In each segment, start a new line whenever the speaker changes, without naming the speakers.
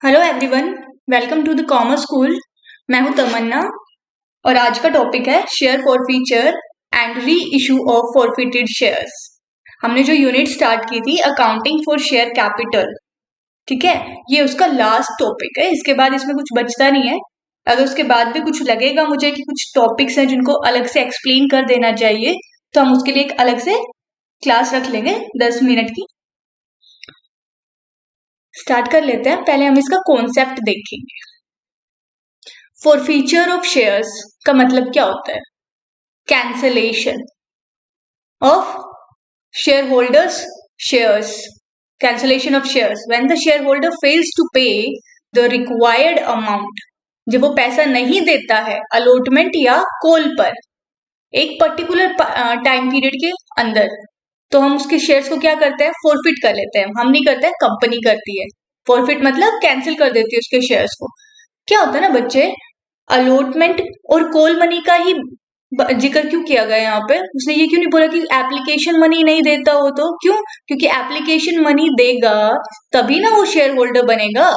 Hello everyone, welcome to the commerce school. मैं हूं तमन्ना और आज का टॉपिक है share forfeiture and reissue of forfeited shares. हमने जो यूनिट स्टार्ट की थी अकाउंटिंग फॉर शेयर कैपिटल, ठीक है, ये उसका लास्ट टॉपिक है। इसके बाद इसमें कुछ बचता नहीं है। अगर उसके बाद भी कुछ लगेगा मुझे कि कुछ टॉपिक्स हैं जिनको अलग से एक्सप्लेन कर देना चाहिए, तो हम उसके लिए एक अलग से क्लास रख लेंगे 10 मिनट की। स्टार्ट कर लेते हैं। पहले हम इसका कॉन्सेप्ट देखेंगे। फॉरफीचर ऑफ शेयर्स का मतलब क्या होता है? Cancellation of shareholders shares. Cancellation of shares when the shareholder fails to pay the required amount. जब वो पैसा नहीं देता है अलॉटमेंट या कॉल पर एक पर्टिकुलर टाइम पीरियड के अंदर, तो हम उसके शेयर्स को क्या करते हैं? फॉरफिट कर लेते हैं। हम नहीं करते हैं, कंपनी करती है। फॉरफिट मतलब कैंसिल कर देती है उसके शेयर्स को। क्या होता है ना बच्चे, अलॉटमेंट और कॉल मनी का ही जिक्र क्यों किया गया यहाँ पे? उसने ये क्यों नहीं बोला कि एप्लीकेशन मनी नहीं देता हो? तो क्यों? क्योंकि एप्लीकेशन मनी देगा तभी ना वो शेयर होल्डर बनेगा।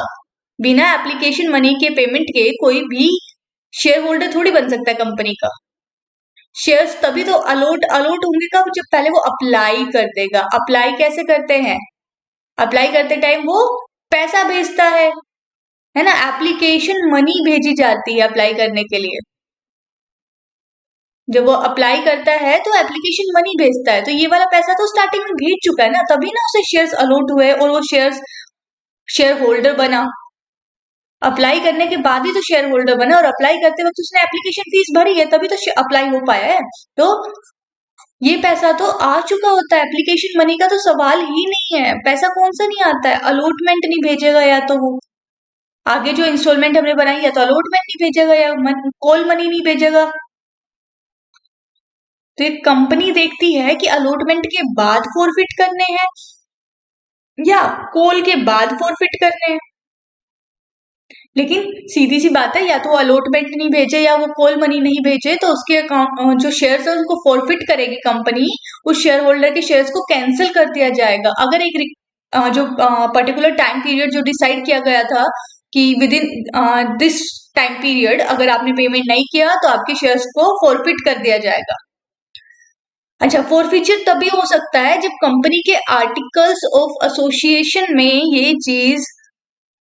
बिना एप्लीकेशन मनी के पेमेंट के कोई भी शेयर होल्डर थोड़ी बन सकता है कंपनी का। शेयर्स तभी तो अलॉट होंगे कब? जब पहले वो अप्लाई कर देगा। अप्लाई कैसे करते हैं? अप्लाई करते टाइम वो पैसा भेजता है ना। एप्लीकेशन मनी भेजी जाती है अप्लाई करने के लिए। जब वो अप्लाई करता है तो एप्लीकेशन मनी भेजता है, तो ये वाला पैसा तो स्टार्टिंग में भेज चुका है ना, तभी ना उसे शेयर्स अलॉट हुए और वो शेयर होल्डर बना। अप्लाई करने के बाद ही तो शेयर होल्डर बना, और अप्लाई करते वक्त उसने एप्लीकेशन फीस भरी है तभी तो अप्लाई हो पाया है। तो ये पैसा तो आ चुका होता है। एप्लीकेशन मनी का तो सवाल ही नहीं है। पैसा कौन सा नहीं आता है? अलॉटमेंट नहीं भेजेगा, या तो वो आगे जो इंस्टॉलमेंट हमने बनाई है तो अलॉटमेंट नहीं भेजेगा या कॉल मनी नहीं भेजेगा। तो एक कंपनी देखती है कि अलॉटमेंट के बाद फॉरफिट करने हैं या कॉल के बाद फॉरफिट करने हैं। लेकिन सीधी सी बात है, या तो अलॉटमेंट नहीं भेजे या वो कॉल मनी नहीं भेजे तो उसके अकाउंट जो शेयर्स है उनको फॉरफिट करेगी कंपनी। उस शेयर होल्डर के शेयर्स को कैंसिल कर दिया जाएगा। अगर एक जो पर्टिकुलर टाइम पीरियड जो डिसाइड किया गया था कि with in this time period अगर आपने पेमेंट नहीं किया तो आपके शेयर्स को फॉरफिट कर दिया जाएगा। अच्छा, फॉरफीचर तभी हो सकता है जब कंपनी के आर्टिकल्स ऑफ एसोसिएशन में ये चीज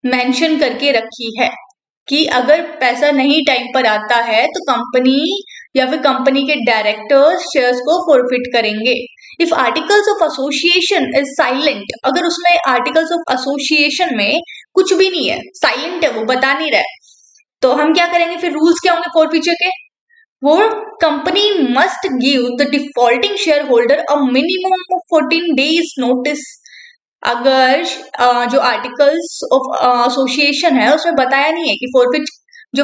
मेंशन करके रखी है कि अगर पैसा नहीं टाइम पर आता है तो कंपनी या फिर कंपनी के डायरेक्टर्स शेयर्स को फॉरफिट करेंगे। If articles of association is silent, अगर उसमें आर्टिकल्स ऑफ एसोसिएशन में कुछ भी नहीं है, साइलेंट है, वो बता नहीं रहा है, तो हम क्या करेंगे? फिर रूल्स क्या होंगे फॉरफीचर के? वो company must give the defaulting share holder a minimum of 14 days notice. अगर जो आर्टिकल्स ऑफ एसोसिएशन है उसमें बताया नहीं है कि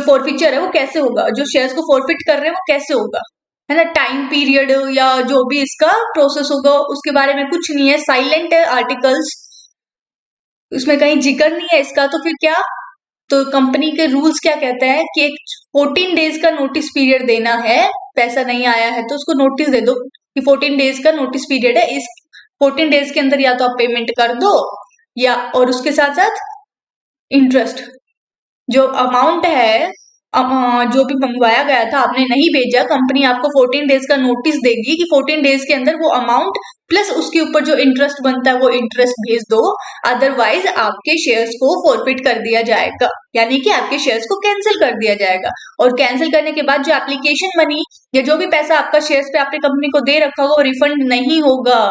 फॉरफीचर है वो कैसे होगा, जो शेयर्स को फॉरफिट कर रहे हैं वो कैसे होगा, है ना, टाइम पीरियड या जो भी इसका प्रोसेस होगा उसके बारे में कुछ नहीं है, साइलेंट है आर्टिकल्स, उसमें कहीं जिक्र नहीं है इसका, तो फिर क्या? तो कंपनी के रूल्स क्या कहते हैं कि एक 14 डेज का नोटिस पीरियड देना है। पैसा नहीं आया है तो उसको नोटिस दे दो कि 14 डेज का नोटिस पीरियड है, इस 14 डेज के अंदर या तो आप पेमेंट कर दो, या और उसके साथ साथ इंटरेस्ट जो अमाउंट है, जो भी मंगवाया गया था आपने नहीं भेजा, कंपनी आपको 14 डेज का नोटिस देगी कि 14 डेज के अंदर वो अमाउंट प्लस उसके ऊपर जो इंटरेस्ट बनता है वो इंटरेस्ट भेज दो, अदरवाइज आपके शेयर्स को फॉरफिट कर दिया जाएगा, यानी कि आपके शेयर्स को कैंसिल कर दिया जाएगा। और कैंसिल करने के बाद जो एप्लीकेशन मनी या जो भी पैसा आपका शेयर्स पे आपने कंपनी को दे रखा होगा वो रिफंड नहीं होगा।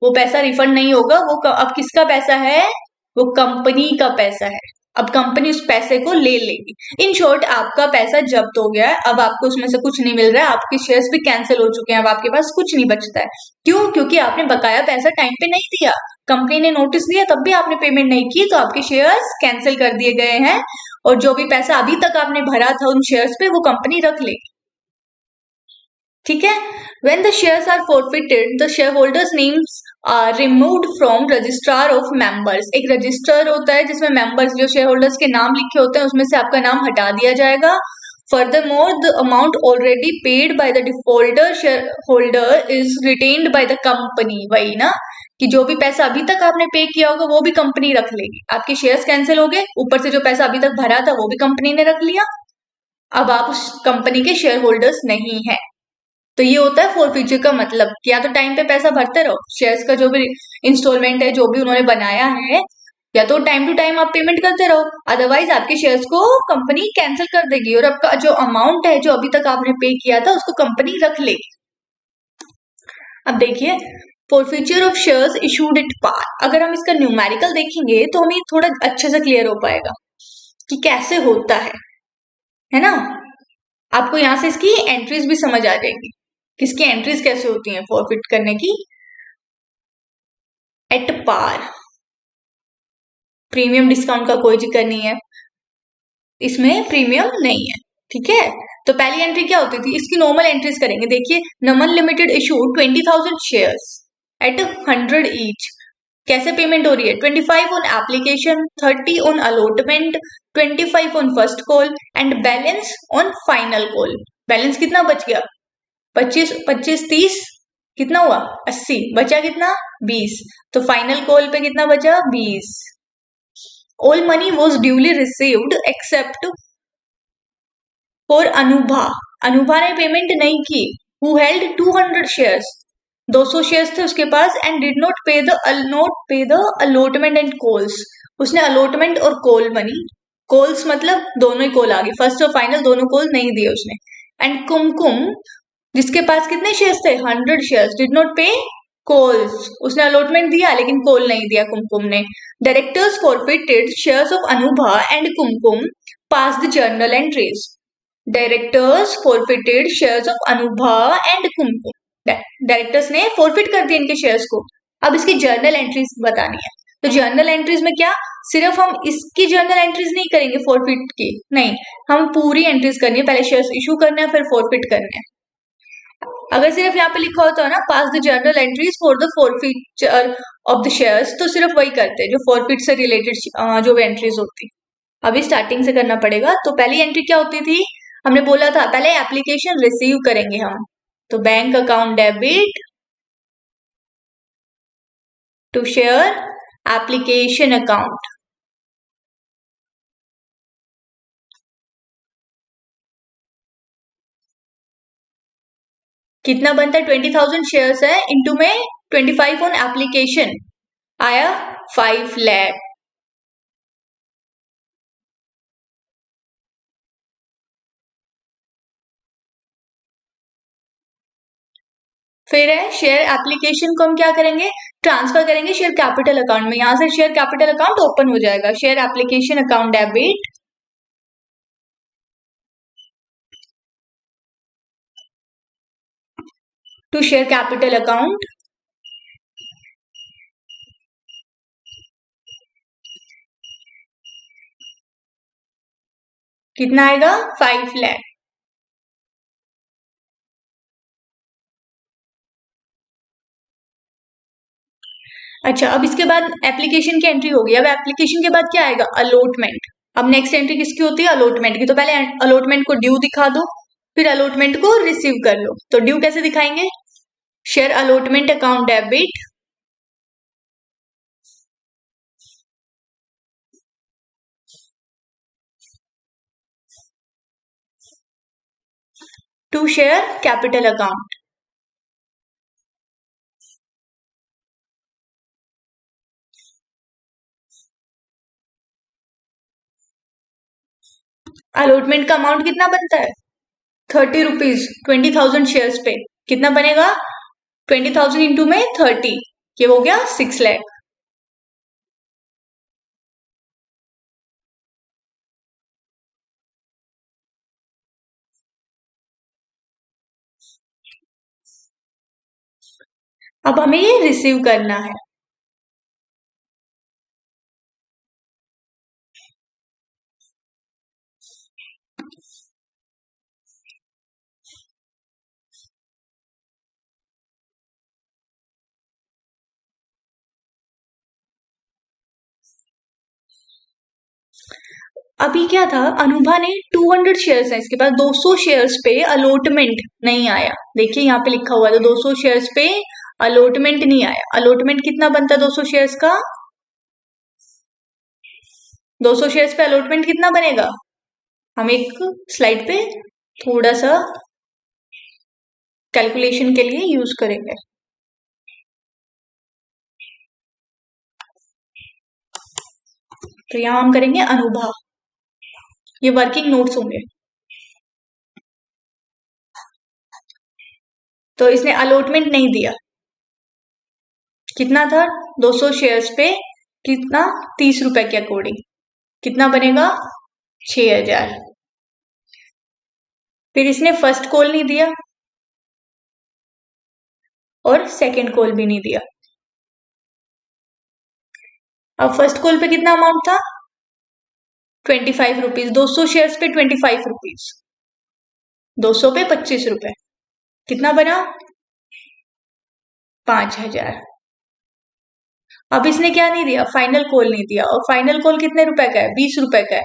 वो पैसा रिफंड नहीं होगा। वो अब किसका पैसा है? वो कंपनी का पैसा है। अब कंपनी उस पैसे को ले लेगी। इन शॉर्ट, आपका पैसा जब्त हो गया है, अब आपको उसमें से कुछ नहीं मिल रहा है, आपके शेयर्स भी कैंसिल हो चुके हैं, अब आपके पास कुछ नहीं बचता है। क्यों? क्योंकि आपने बकाया पैसा टाइम पे नहीं दिया, कंपनी ने नोटिस दिया तब भी आपने पेमेंट नहीं की, तो आपके शेयर्स कैंसिल कर दिए गए हैं, और जो भी पैसा अभी तक आपने भरा था उन शेयर्स पे वो कंपनी रख लेगी। ठीक है। When the shares are forfeited, the shareholders' names are removed from registrar of members. एक रजिस्टर होता है जिसमें मेंबर्स जो शेयर होल्डर्स के नाम लिखे होते हैं उसमें से आपका नाम हटा दिया जाएगा। Furthermore, the amount already paid by the defaulter shareholder is retained by the company. वही ना कि जो भी पैसा अभी तक आपने पे किया होगा वो भी कंपनी रख लेगी। आपके शेयर्स कैंसिल हो गए, ऊपर से जो पैसा अभी तक भरा था वो भी कंपनी ने रख लिया। अब आप उस कंपनी के शेयर होल्डर्स नहीं है। तो ये होता है फोरफीचर का मतलब कि या तो टाइम पे पैसा भरते रहो, शेयर्स का जो भी इंस्टॉलमेंट है जो भी उन्होंने बनाया है, या तो टाइम टू टाइम आप पेमेंट करते रहो, अदरवाइज आपके शेयर्स को कंपनी कैंसिल कर देगी और आपका जो अमाउंट है जो अभी तक आपने पे किया था उसको कंपनी रख लेगी। अब देखिए forfeiture of shares issued at par. अगर हम इसका न्यूमेरिकल देखेंगे तो हमें थोड़ा अच्छे से क्लियर हो पाएगा कि कैसे होता है ना। आपको यहाँ से इसकी एंट्रीज भी समझ आ जाएगी, किसकी एंट्रीज कैसे होती हैं फॉरफिट करने की। एट पार, प्रीमियम डिस्काउंट का कोई जिक्र नहीं है, इसमें प्रीमियम नहीं है, ठीक है। तो पहली एंट्री क्या होती थी, इसकी नॉर्मल एंट्रीज करेंगे। देखिए Naman limited issued 20,000 shares at 100 each. कैसे पेमेंट हो रही है, 25 on application, 30 on allotment, 25 on first call and balance on final call. Balance कितना बच गया, 25 25 30 कितना हुआ 80, बचा कितना 20। तो फाइनल कॉल पे कितना बचा 20। All money was duly received except for Anubha. Anubha ने पेमेंट नहीं की। हु हेल्ड 200 शेयर्स, 200 शेयर्स थे उसके पास, एंड डिड नॉट पे द अलॉटमेंट एंड कॉल्स। उसने अलॉटमेंट और कॉल मनी, कॉल्स मतलब दोनों ही कॉल आ गई, फर्स्ट और फाइनल दोनों कॉल नहीं दिए उसने। एंड कुमकुम जिसके पास कितने शेयर्स थे 100 शेयर्स, डिड नॉट पे कॉल्स। उसने अलॉटमेंट दिया लेकिन कॉल नहीं दिया कुमकुम ने। Directors forfeited shares of Anubha and Kumkum pass the journal entries. Directors forfeited shares of Anubha and Kumkum, directors ने फॉरफिट कर दिए इनके शेयर्स को। अब इसकी जर्नल एंट्रीज बतानी है। तो जर्नल एंट्रीज में क्या, सिर्फ हम इसकी जर्नल एंट्रीज नहीं करेंगे फॉरफिट की, नहीं, हम पूरी एंट्रीज करनी है। पहले शेयर्स इशू करना है फिर फॉरफिट करना है। अगर सिर्फ यहाँ पे लिखा होता है ना pass the journal entries for the forfeiture of the shares, तो सिर्फ वही करते हैं जो फॉरफिट से रिलेटेड जो भी एंट्रीज होती। अभी स्टार्टिंग से करना पड़ेगा। तो पहली एंट्री क्या होती थी, हमने बोला था पहले एप्लीकेशन रिसीव करेंगे हम, तो bank account debit to share application account. कितना बनता है 20,000 शेयर्स है, इनटू में 25 ऑन एप्लीकेशन आया 5 लाख। फिर है शेयर एप्लीकेशन को हम क्या करेंगे, ट्रांसफर करेंगे शेयर कैपिटल अकाउंट में। यहां से शेयर कैपिटल अकाउंट ओपन हो जाएगा, share application account debit to share capital account. कितना आएगा 5 लाख। अच्छा, अब इसके बाद एप्लीकेशन की एंट्री होगी। अब एप्लीकेशन के बाद क्या आएगा, अलॉटमेंट। अब नेक्स्ट एंट्री किसकी होती है, अलॉटमेंट की। तो पहले अलॉटमेंट को ड्यू दिखा दो, फिर अलॉटमेंट को रिसीव कर लो। तो ड्यू कैसे दिखाएंगे, share allotment account debit to share capital account. Allotment का अमाउंट कितना बनता है 30 रुपीज, 20,000 शेयर्स पे कितना बनेगा 20,000 इंटू में 30, ये हो गया 6 लाख। अब हमें ये रिसीव करना है। अभी क्या था, अनुभा ने 200 शेयर्स है इसके पास, 200 शेयर्स पे अलॉटमेंट नहीं आया। देखिए यहाँ पे लिखा हुआ है, तो 200 शेयर्स पे अलॉटमेंट नहीं आया। अलॉटमेंट कितना बनता है 200 शेयर्स का? 200 शेयर्स पे अलॉटमेंट कितना बनेगा? हम एक स्लाइड पे थोड़ा सा कैलकुलेशन के लिए यूज करेंगे। तो यहां हम करेंगे अनुभाग, ये वर्किंग नोट्स होंगे। तो इसने अलॉटमेंट नहीं दिया, कितना था 200 शेयर्स पे कितना 30 रुपए के अकॉर्डिंग कितना बनेगा 6000। फिर इसने फर्स्ट कॉल नहीं दिया और सेकंड कॉल भी नहीं दिया। अब फर्स्ट कॉल पे कितना अमाउंट था 25 रुपीज, 200 शेयर्स पे 25 रुपीज, 200 पे 25 रुपए, कितना बना 5000। अब इसने क्या नहीं दिया, फाइनल कॉल नहीं दिया, और फाइनल कॉल कितने रुपए का है 20 रुपए का है।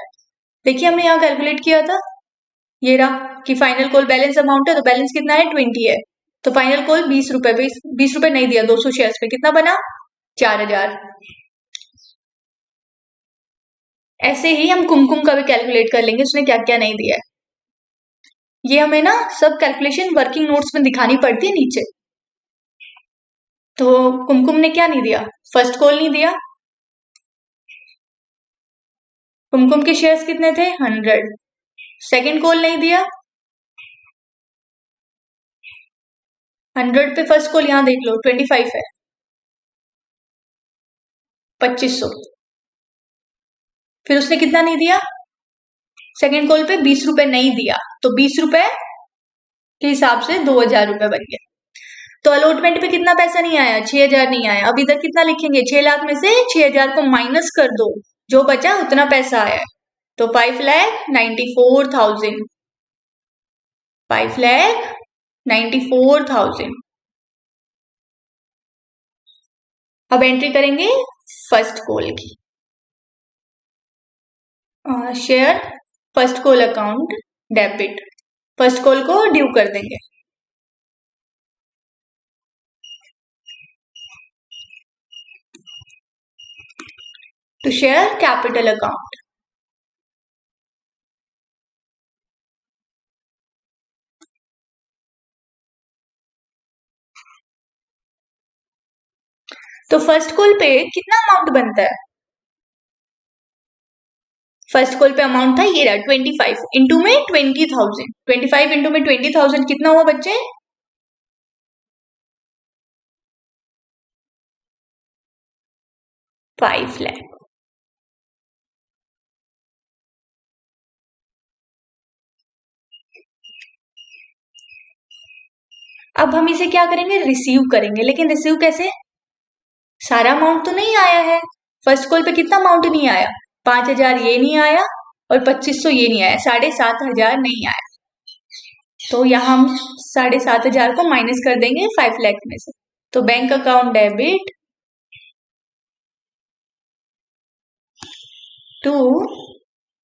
देखिए हमने यहाँ कैलकुलेट किया था, ये रहा कि फाइनल कॉल बैलेंस अमाउंट है, तो बैलेंस कितना है 20 है, तो फाइनल कॉल 20 रुपए, 20 रुपए नहीं दिया 200 शेयर्स पे, कितना बना 4000। ऐसे ही हम कुमकुम का भी कैलकुलेट कर लेंगे, उसने क्या क्या नहीं दिया है। ये हमें ना सब कैलकुलेशन वर्किंग नोट्स में दिखानी पड़ती है नीचे। तो कुमकुम ने क्या नहीं दिया, फर्स्ट कॉल नहीं दिया, कुमकुम के शेयर्स कितने थे 100, सेकंड कॉल नहीं दिया 100 पे, फर्स्ट कॉल यहां देख लो 25 है 2500। फिर उसने कितना नहीं दिया, सेकंड कॉल पे 20 रुपए नहीं दिया, तो 20 रुपए के हिसाब से 2000 रुपए बन गए। तो अलॉटमेंट पे कितना पैसा नहीं आया 6000 नहीं आया। अब इधर कितना लिखेंगे, 6 लाख में से 6000 को माइनस कर दो, जो बचा उतना पैसा आया है, तो 5,94,000, 5,94,000। अब एंट्री करेंगे फर्स्ट कॉल की, share first call account debit, first call को ड्यू कर देंगे। टू शेयर कैपिटल अकाउंट, तो फर्स्ट कॉल पे कितना अमाउंट बनता है, फर्स्ट कॉल पे अमाउंट था ये रहा 25 इंटू में 20,000, 25 इंटू में 20,000 कितना हुआ बच्चे 5 लाख। अब हम इसे क्या करेंगे, रिसीव करेंगे, लेकिन रिसीव कैसे, सारा अमाउंट तो नहीं आया है, फर्स्ट कॉल पे कितना अमाउंट नहीं आया 5000 ये नहीं आया और 2500 ये नहीं आया, 7,500 नहीं आया। तो यहाँ हम 7,500 को माइनस कर देंगे 5 लाख में से। तो bank account debit to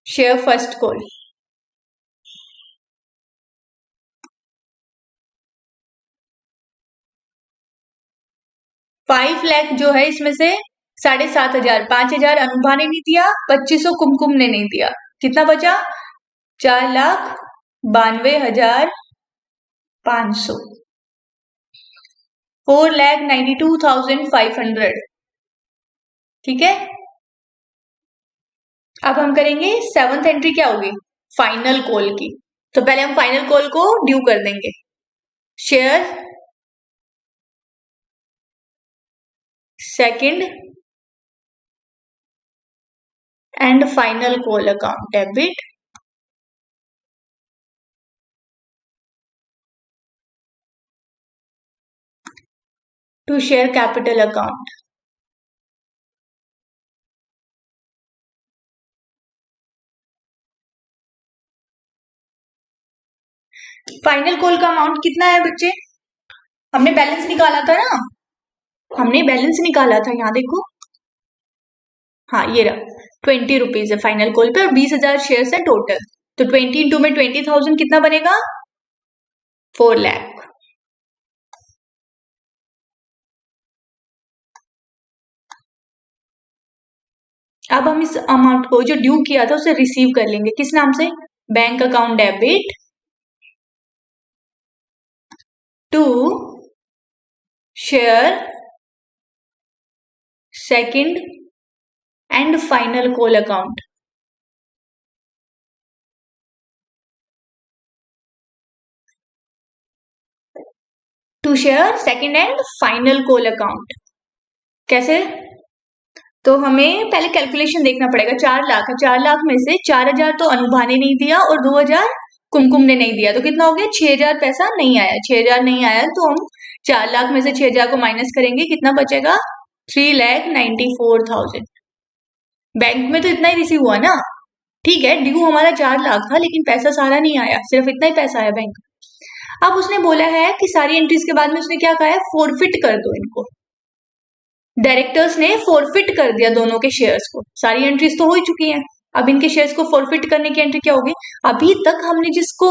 share first call, five lakh जो है इसमें से 7,500, 5,000 अनुभा ने नहीं दिया, 2500 कुमकुम ने नहीं दिया, कितना बचा 4,92,500, 4,92,500। ठीक है, अब हम करेंगे सेवंथ एंट्री क्या होगी, फाइनल कॉल की। तो पहले हम फाइनल कॉल को ड्यू कर देंगे, share second and final call account debit to share capital account. Final call का अमाउंट कितना है बच्चे, हमने बैलेंस निकाला था ना, हमने बैलेंस निकाला था, यहाँ देखो, हाँ ये रहा 20 रुपीज है फाइनल कॉल पे और 20,000 शेयर है टोटल, तो 20 इंटू में 20,000 कितना बनेगा 4 लाख। अब हम इस अमाउंट को जो ड्यू किया था उसे रिसीव कर लेंगे, किस नाम से? Bank account debit to share second and final call account. To share second and final call account. कैसे? तो हमें पहले कैलकुलेशन देखना पड़ेगा। 4 लाख है, 4 लाख में से 4,000 तो अनुभा ने नहीं दिया और 2,000 कुमकुम ने नहीं दिया, तो कितना हो गया? 6,000 पैसा नहीं आया। 6,000 नहीं आया तो हम 4 लाख में से 6,000 को माइनस करेंगे, कितना बचेगा? 3,94,000। बैंक में तो इतना ही रिसीव हुआ ना। ठीक है, ड्यू हमारा 4 लाख था लेकिन पैसा सारा नहीं आया, सिर्फ इतना ही पैसा आया बैंक। अब उसने बोला है कि सारी एंट्रीज के बाद में उसने क्या कहा है? फोरफिट कर दो इनको। डायरेक्टर्स ने फोरफिट कर दिया दोनों के शेयर्स को। सारी एंट्रीज तो हो ही चुकी हैं, अब इनके शेयर्स को फोरफिट करने की एंट्री क्या होगी? अभी तक हमने जिसको,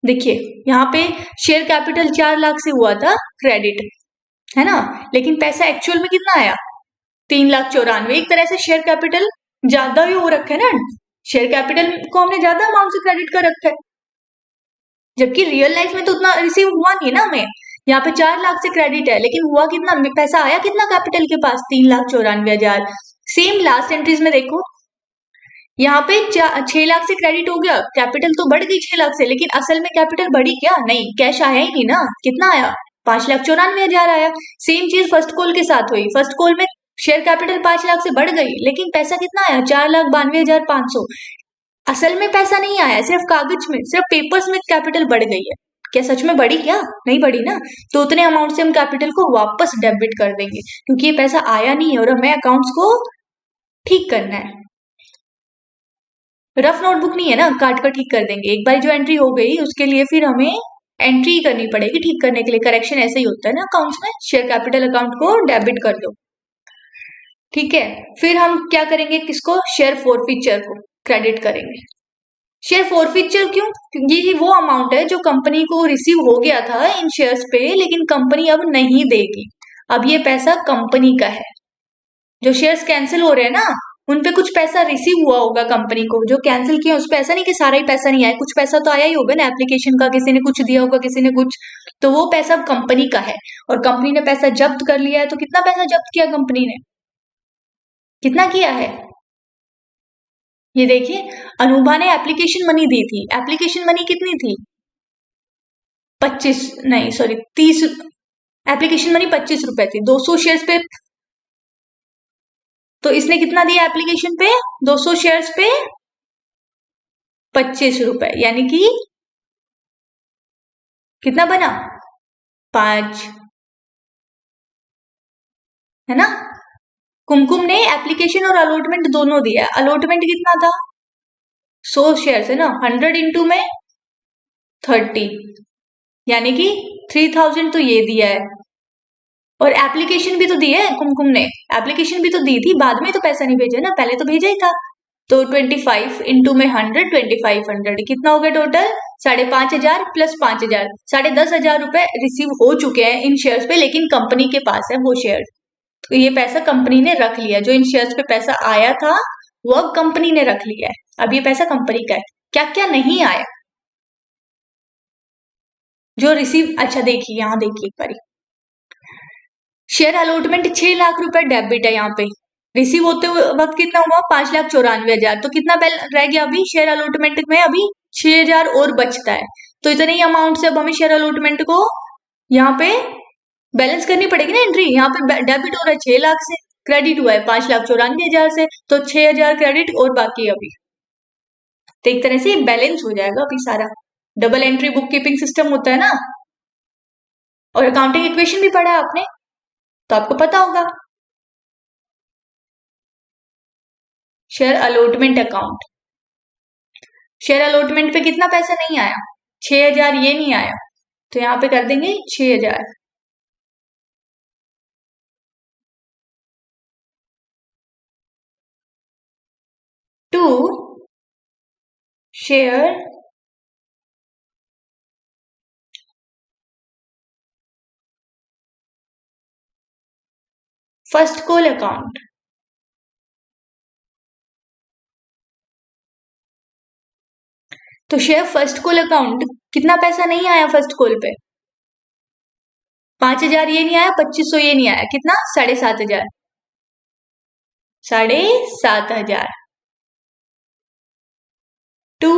देखिए यहाँ पे शेयर कैपिटल 4 लाख से हुआ था क्रेडिट, है ना, लेकिन पैसा एक्चुअल में कितना आया? 3,94,000। एक तरह से शेयर कैपिटल ज्यादा ही हो रखा है ना, शेयर कैपिटल को हमने ज्यादा अमाउंट से क्रेडिट कर रखा है, जबकि रियल लाइफ में तो उतना रिसीव हुआ नहीं है ना हमें। यहाँ पे 4 लाख से क्रेडिट है लेकिन हुआ कितना? पैसा आया कितना कैपिटल के पास? 3,94,000। सेम लास्ट एंट्रीज में देखो, यहाँ पे 6 लाख से क्रेडिट हो गया, कैपिटल तो बढ़ गई 6 लाख से, लेकिन असल में कैपिटल बढ़ी क्या? नहीं, कैश आया ही नहीं ना। कितना आया? 5,94,000 आया। सेम चीज फर्स्ट कॉल के साथ हुई। फर्स्ट कॉल में शेयर कैपिटल 5 लाख से बढ़ गई लेकिन पैसा कितना आया? 4,92,500। असल में पैसा नहीं आया, सिर्फ कागज में, सिर्फ पेपर्स में कैपिटल बढ़ गई है। क्या सच में बढ़ी? क्या नहीं बढ़ी ना। तो उतने अमाउंट से हम कैपिटल को वापस डेबिट कर देंगे क्योंकि ये पैसा आया नहीं है और हमें अकाउंट्स को ठीक करना है। रफ नोटबुक नहीं है ना, काट कर ठीक कर देंगे। एक बार जो एंट्री हो गई उसके लिए फिर हमें एंट्री करनी पड़ेगी ठीक करने के लिए। करेक्शन ऐसे ही होता है ना अकाउंट्स में, शेयर कैपिटल अकाउंट को डेबिट कर दो। ठीक है, फिर हम क्या करेंगे? किसको? शेयर फोरफीचर को क्रेडिट करेंगे। शेयर फोरफीचर क्यों? क्योंकि ये वो अमाउंट है जो कंपनी को रिसीव हो गया था इन शेयर्स पे, लेकिन कंपनी अब नहीं देगी। अब ये पैसा कंपनी का है। जो शेयर्स कैंसिल हो रहे हैं ना, उन पे कुछ पैसा रिसीव हुआ होगा कंपनी को। जो कैंसिल किया उस पे ऐसा नहीं कि सारा ही पैसा नहीं आया, कुछ पैसा तो आया ही होगा ना एप्लीकेशन का, किसी ने कुछ दिया होगा, किसी ने कुछ, तो वो पैसा अब कंपनी का है। और कंपनी ने पैसा जब्त कर लिया है, तो कितना पैसा जब्त किया कंपनी ने? कितना किया है? ये देखिए, अनुभा ने एप्लीकेशन मनी दी थी। एप्लीकेशन मनी कितनी थी? 25 नहीं सॉरी 30। एप्लीकेशन मनी 25 रुपए थी 200 शेयर्स पे। तो इसने कितना दिया एप्लीकेशन पे? 200 शेयर्स पे 25 रुपए, यानी कि कितना बना? 5, है ना। कुमकुम ने एप्लीकेशन और अलॉटमेंट दोनों दिया। अलॉटमेंट कितना था? 100 शेयर्स है ना, 100 इंटू में 30, यानी कि 3,000 तो ये दिया है। और एप्लीकेशन भी तो दी है कुमकुम ने, एप्लीकेशन भी तो दी थी, बाद में तो पैसा नहीं भेजा ना, पहले तो भेजा ही था। तो 25 इंटू में 100, 2,500, कितना हो गया टोटल? 5,500 प्लस 5,000, 10,500 रुपए रिसीव हो चुके हैं इन शेयर्स पे, लेकिन कंपनी के पास है वो शेयर। तो ये पैसा कंपनी ने रख लिया। जो इन शेयर्स पे पैसा आया था वो अब कंपनी ने रख लिया है। अब ये पैसा कंपनी का है। क्या क्या नहीं आया जो रिसीव? अच्छा देखिए, यहाँ देखिए एक बारी, शेयर अलॉटमेंट 6 लाख रुपए डेबिट है यहाँ पे। रिसीव होते हुए वक्त कितना हुआ? 5,94,000। तो कितना रह गया अभी शेयर अलॉटमेंट में? अभी 6,000 और बचता है। तो इतने ही अमाउंट से अब हमें शेयर अलॉटमेंट को यहाँ पे बैलेंस करनी पड़ेगी ना एंट्री। यहाँ पे डेबिट हो रहा है 6 लाख से, क्रेडिट हुआ है 5,94,000 से, तो 6,000 क्रेडिट और बाकी अभी। तो एक तरह से बैलेंस हो जाएगा अभी सारा। Double entry book keeping system होता है ना, और अकाउंटिंग इक्वेशन भी पढ़ा है आपने, तो आपको पता होगा। Share allotment account, share allotment पे कितना पैसा नहीं आया? 6,000 ये नहीं आया, तो यहाँ पे कर देंगे 6,000 to share first call account. तो शेयर फर्स्ट कॉल अकाउंट कितना पैसा नहीं आया फर्स्ट कॉल पे? 5,000 ये नहीं आया, 2,500 ये नहीं आया, कितना? 7,500। 7,500 to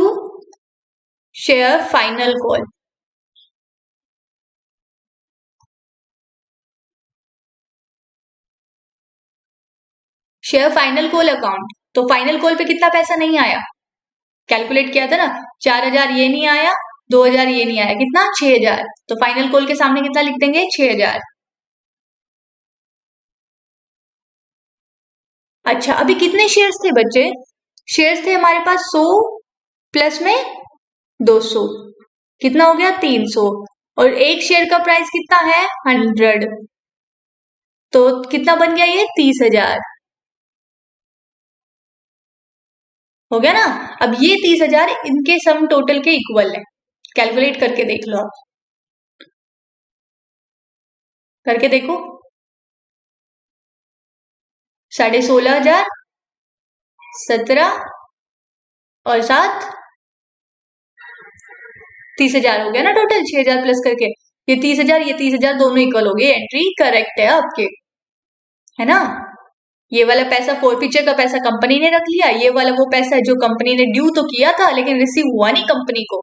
share final call. Share final call account, तो फाइनल कॉल पे कितना पैसा नहीं आया? कैलकुलेट किया था ना, 4,000 ये नहीं आया, 2,000 ये नहीं आया, कितना? 6,000। तो फाइनल कॉल के सामने कितना लिख देंगे? 6,000। अच्छा, अभी कितने शेयर्स थे बच्चे? शेयर्स थे हमारे पास 100 प्लस में 200, कितना हो गया? 300। और एक शेयर का प्राइस कितना है? 100। तो कितना बन गया ये? 30,000 हो गया ना। अब ये 30,000 इनके सम टोटल के इक्वल है। कैलकुलेट करके देख लो, आप करके देखो। 16,500, 17 और 7, 30,000 हो गया ना टोटल, 6,000 प्लस करके। ये 30,000, ये 30,000 दोनों इक्वल हो गए। एंट्री करेक्ट है आपके, है ना। ये वाला पैसा फोरफीचर का पैसा कंपनी ने रख लिया, ये वाला वो पैसा है जो कंपनी ने ड्यू तो किया था लेकिन रिसीव हुआ नहीं कंपनी को।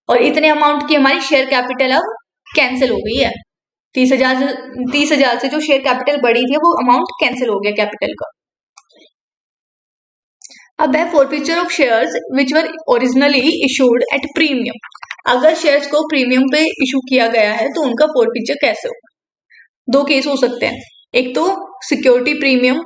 और इतने अमाउंट की हमारी शेयर कैपिटल अब कैंसिल हो गई है। 30,000 से जो शेयर कैपिटल बढ़ी थी वो अमाउंट कैंसिल हो गया कैपिटल का। अब है forfeiture of shares which were originally issued at premium. अगर शेयर्स को प्रीमियम पे इशू किया गया है तो उनका फोरफीचर कैसे होगा? दो केस हो सकते हैं। एक तो सिक्योरिटी प्रीमियम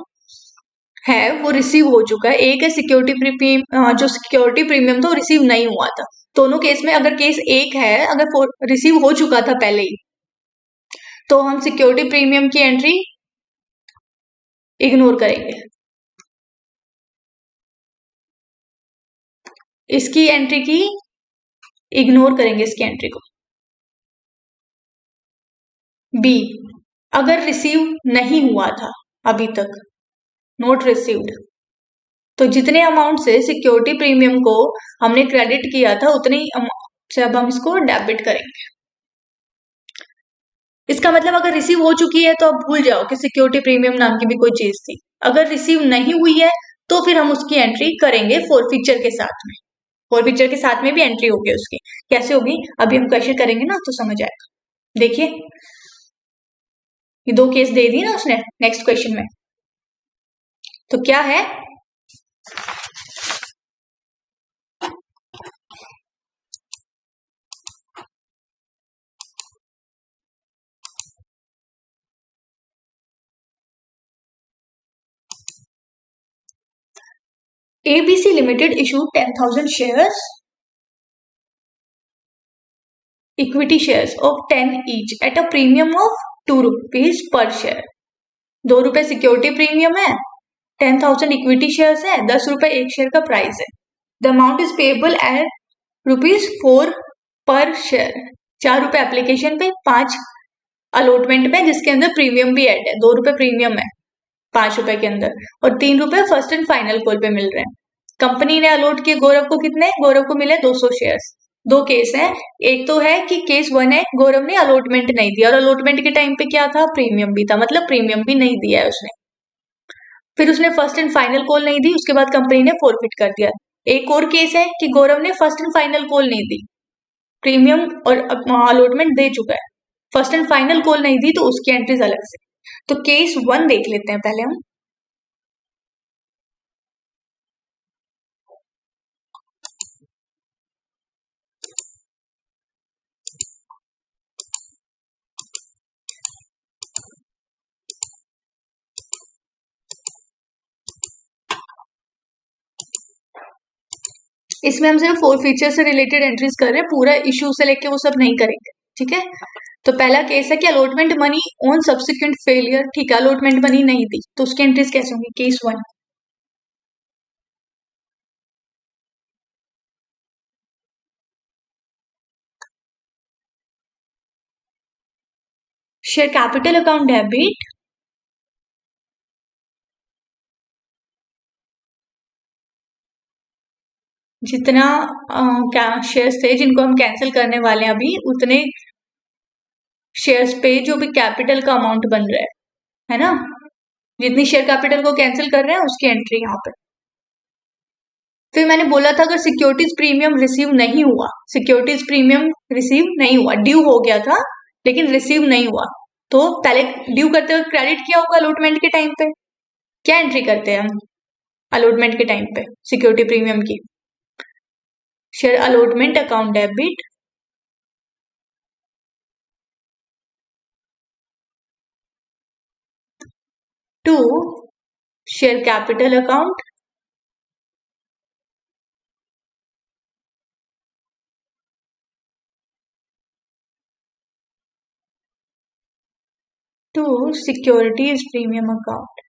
है वो रिसीव हो चुका है, एक है सिक्योरिटी प्रीमियम जो सिक्योरिटी प्रीमियम था वो रिसीव नहीं हुआ था। दोनों केस में अगर केस एक है, अगर रिसीव हो चुका था पहले ही, तो हम सिक्योरिटी प्रीमियम की एंट्री इग्नोर करेंगे। इसकी एंट्री की इग्नोर करेंगे, इसकी एंट्री को। बी, अगर रिसीव नहीं हुआ था अभी तक, नोट रिसीव्ड, तो जितने अमाउंट से सिक्योरिटी प्रीमियम को हमने क्रेडिट किया था उतने ही से अब हम इसको डेबिट करेंगे। इसका मतलब अगर रिसीव हो चुकी है तो अब भूल जाओ कि सिक्योरिटी प्रीमियम नाम की भी कोई चीज थी। अगर रिसीव नहीं हुई है तो फिर हम उसकी एंट्री करेंगे फोरफीचर के साथ में। फोरफीचर के साथ में भी एंट्री होगी उसकी। कैसे होगी अभी हम क्वेश्चन करेंगे ना तो समझ आएगा। देखिए, ये दो केस दे दी ना उसने नेक्स्ट क्वेश्चन में। तो क्या है, ABC Limited issued 10,000 shares, equity shares of 10 each at a premium of 2 rupees per share। 2 रुपए सिक्योरिटी प्रीमियम है, 10,000 इक्विटी शेयर्स है, 10 रुपए एक शेयर का प्राइस है। The amount is payable eight ₹4 पर शेयर। 4 रुपए एप्लीकेशन पे, 5 अलॉटमेंट पे जिसके अंदर प्रीमियम भी ऐड है। 2 रुपए प्रीमियम है 5 रुपए के अंदर, और 3 रुपए फर्स्ट एंड फाइनल कॉल पे मिल रहे हैं। कंपनी ने अलॉट किए गौरव को कितने? गौरव को मिले 200 शेयर्स। दो केस है, एक तो है कि केस 1 है गौरव ने अलॉटमेंट नहीं दिया, और अलॉटमेंट के टाइम पे क्या था? प्रीमियम भी था, मतलब प्रीमियम भी नहीं दिया है उसने। फिर उसने फर्स्ट एंड फाइनल कॉल नहीं दी, उसके बाद कंपनी ने फॉरफिट कर दिया। एक और केस है कि गौरव ने फर्स्ट एंड फाइनल कॉल नहीं दी, प्रीमियम और अलॉटमेंट दे चुका है, फर्स्ट एंड फाइनल कॉल नहीं दी, तो उसकी एंट्रीज अलग से। तो केस 1 देख लेते हैं पहले हम। इसमें हम सिर्फ फोर फीचर से रिलेटेड एंट्रीज कर रहे हैं, पूरा इश्यू से लेके वो सब नहीं करेंगे, ठीक है। तो पहला केस है कि allotment money on subsequent failure. ठीक है, अलॉटमेंट मनी नहीं दी तो उसकी एंट्रीज कैसे होंगी? Case 1, share capital account debit, जितना क्या शेयर्स थे जिनको हम कैंसिल करने वाले हैं अभी, उतने शेयर्स पे जो भी कैपिटल का अमाउंट बन रहा है ना, जितनी शेयर कैपिटल को कैंसिल कर रहे हैं उसकी एंट्री यहाँ पे। फिर मैंने बोला था अगर सिक्योरिटीज प्रीमियम रिसीव नहीं हुआ, सिक्योरिटीज प्रीमियम रिसीव नहीं हुआ, ड्यू हो गया था लेकिन रिसीव नहीं हुआ, तो पहले ड्यू करते हुए क्रेडिट किया होगा अलॉटमेंट के टाइम पे। क्या एंट्री करते हैं हम अलॉटमेंट के टाइम पे सिक्योरिटी प्रीमियम की? Share allotment account debit to share capital account to securities premium account.